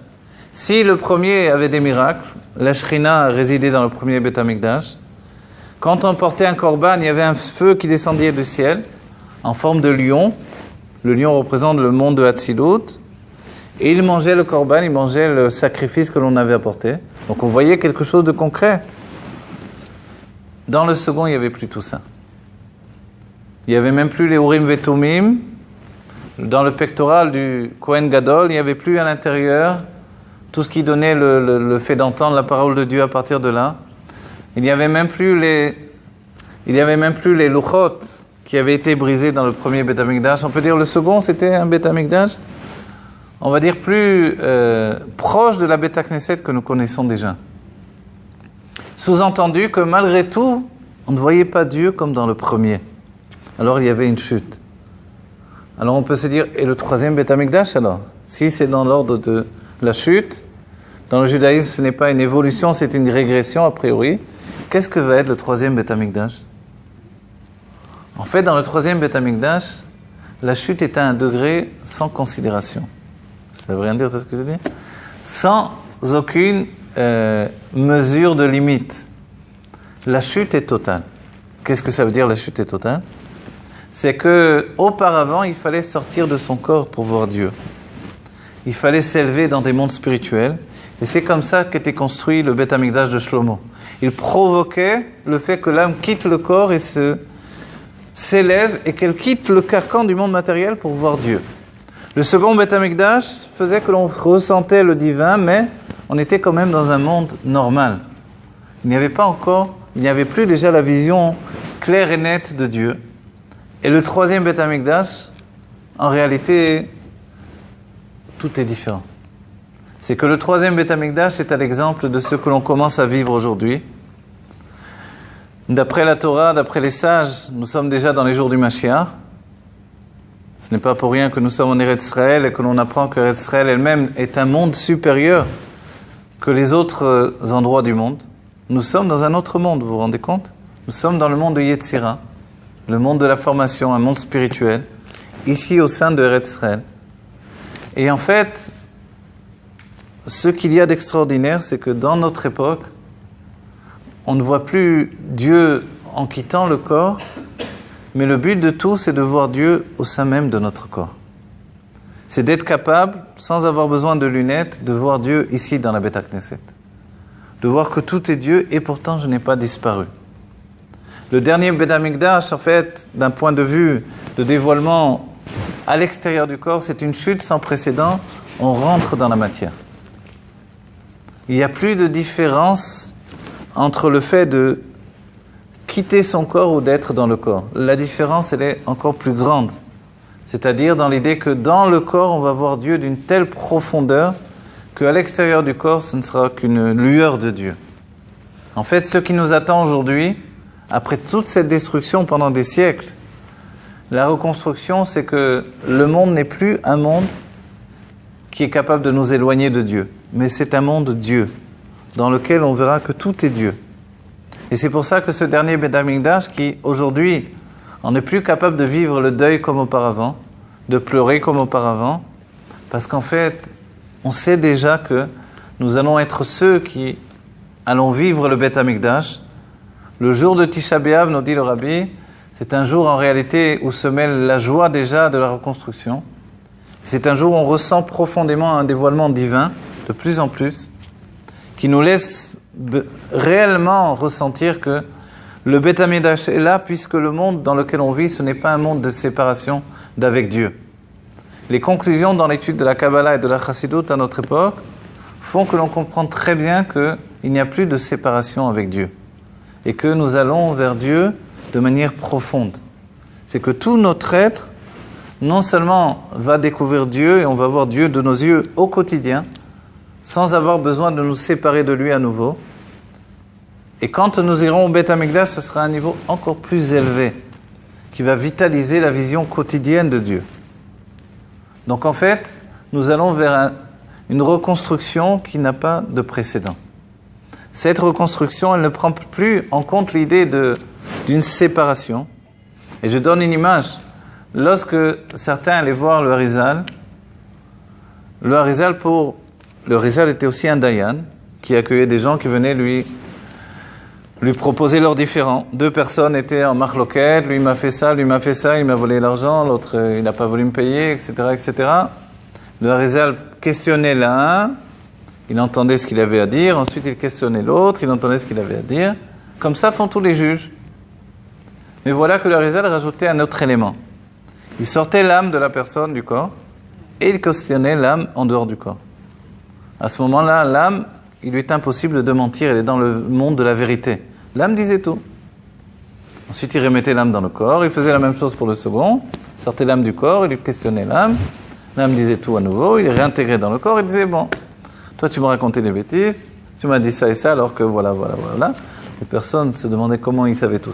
S1: Si le premier avait des miracles, la Shrina résidait dans le premier Beth Amikdash. Quand on portait un korban, il y avait un feu qui descendait du ciel en forme de lion. Le lion représente le monde de Hatzilut. Et il mangeait le korban, il mangeait le sacrifice que l'on avait apporté. Donc on voyait quelque chose de concret. Dans le second, il n'y avait plus tout ça. Il n'y avait même plus les Urim Vetumim. Dans le pectoral du Kohen Gadol, il n'y avait plus à l'intérieur tout ce qui donnait le fait d'entendre la parole de Dieu à partir de là. Il n'y avait même plus les luchot qui avaient été brisés dans le premier Beth Amikdash. On peut dire le second, c'était un Beth Amikdash, on va dire plus proche de la Beth Knesset que nous connaissons déjà. Sous-entendu que malgré tout, on ne voyait pas Dieu comme dans le premier. Alors il y avait une chute. Alors on peut se dire, et le troisième Beth Amikdash alors? Si c'est dans l'ordre de la chute, dans le judaïsme ce n'est pas une évolution, c'est une régression a priori. Qu'est-ce que va être le troisième Beth Amikdash? En fait, dans le troisième Beth Amikdash, la chute est à un degré sans considération. Ça veut rien dire, c'est ce que je dis? Sans aucune mesure de limite. La chute est totale. Qu'est-ce que ça veut dire, la chute est totale? C'est que auparavant, il fallait sortir de son corps pour voir Dieu. Il fallait s'élever dans des mondes spirituels. Et c'est comme ça qu'était construit le Beth Amikdash de Shlomo. Il provoquait le fait que l'âme quitte le corps et s'élève et qu'elle quitte le carcan du monde matériel pour voir Dieu. Le second Beth Amikdash faisait que l'on ressentait le divin, mais on était quand même dans un monde normal. Il n'y avait plus déjà la vision claire et nette de Dieu. Et le troisième Beth Amikdash, en réalité, tout est différent. C'est que le troisième Beth Amikdash est à l'exemple de ce que l'on commence à vivre aujourd'hui. D'après la Torah, d'après les sages, nous sommes déjà dans les jours du Mashiach. Ce n'est pas pour rien que nous sommes en Eretz Israël et que l'on apprend que Eretz Israël elle-même est un monde supérieur que les autres endroits du monde. Nous sommes dans un autre monde, vous vous rendez compte? Nous sommes dans le monde de Yetzira, le monde de la formation, un monde spirituel, ici au sein de Eretz Israël. Et en fait, ce qu'il y a d'extraordinaire, c'est que dans notre époque, on ne voit plus Dieu en quittant le corps, mais le but de tout, c'est de voir Dieu au sein même de notre corps. C'est d'être capable, sans avoir besoin de lunettes, de voir Dieu ici dans la Beth Knesset. De voir que tout est Dieu et pourtant je n'ai pas disparu. Le dernier Beth Amikdash, en fait, d'un point de vue de dévoilement à l'extérieur du corps, c'est une chute sans précédent. On rentre dans la matière. Il n'y a plus de différence entre le fait de quitter son corps ou d'être dans le corps. La différence, elle est encore plus grande. C'est-à-dire dans l'idée que dans le corps, on va voir Dieu d'une telle profondeur qu'à l'extérieur du corps, ce ne sera qu'une lueur de Dieu. En fait, ce qui nous attend aujourd'hui, après toute cette destruction pendant des siècles, la reconstruction, c'est que le monde n'est plus un monde qui est capable de nous éloigner de Dieu. Mais c'est un monde Dieu, dans lequel on verra que tout est Dieu. Et c'est pour ça que ce dernier Beth Amikdash, qui aujourd'hui, on n'est plus capable de vivre le deuil comme auparavant, de pleurer comme auparavant, parce qu'en fait, on sait déjà que nous allons être ceux qui allons vivre le Beth Amikdash. Le jour de Tisha B'Av, nous dit le Rabbi, c'est un jour en réalité où se mêle la joie déjà de la reconstruction. C'est un jour où on ressent profondément un dévoilement divin, de plus en plus, qui nous laisse réellement ressentir que le Beth Amikdash est là, puisque le monde dans lequel on vit, ce n'est pas un monde de séparation d'avec Dieu. Les conclusions dans l'étude de la Kabbalah et de la Chassidoute à notre époque font que l'on comprend très bien qu'il n'y a plus de séparation avec Dieu et que nous allons vers Dieu de manière profonde. C'est que tout notre être, non seulement va découvrir Dieu et on va voir Dieu de nos yeux au quotidien, sans avoir besoin de nous séparer de lui à nouveau. Et quand nous irons au Beth Amikdash, ce sera un niveau encore plus élevé, qui va vitaliser la vision quotidienne de Dieu. Donc en fait, nous allons vers une reconstruction qui n'a pas de précédent. Cette reconstruction, elle ne prend plus en compte l'idée d'une séparation. Et je donne une image. Lorsque certains allaient voir le Harizal était aussi un dayan qui accueillait des gens qui venaient lui proposer leurs différends. 2 personnes étaient en marloquette, lui m'a fait ça, il m'a volé l'argent, l'autre il n'a pas voulu me payer, etc., etc. Le Harizal questionnait l'un, il entendait ce qu'il avait à dire, ensuite il questionnait l'autre, il entendait ce qu'il avait à dire. Comme ça font tous les juges. Mais voilà que le Harizal rajoutait un autre élément. Il sortait l'âme de la personne du corps et il questionnait l'âme en dehors du corps. À ce moment-là, l'âme, il lui est impossible de mentir, elle est dans le monde de la vérité. L'âme disait tout. Ensuite, il remettait l'âme dans le corps, il faisait la même chose pour le second, il sortait l'âme du corps, il lui questionnait l'âme disait tout à nouveau, il réintégrait dans le corps, il disait, bon, toi tu me racontais des bêtises, tu m'as dit ça et ça, alors que voilà. Les personnes se demandaient comment il savait tout ça.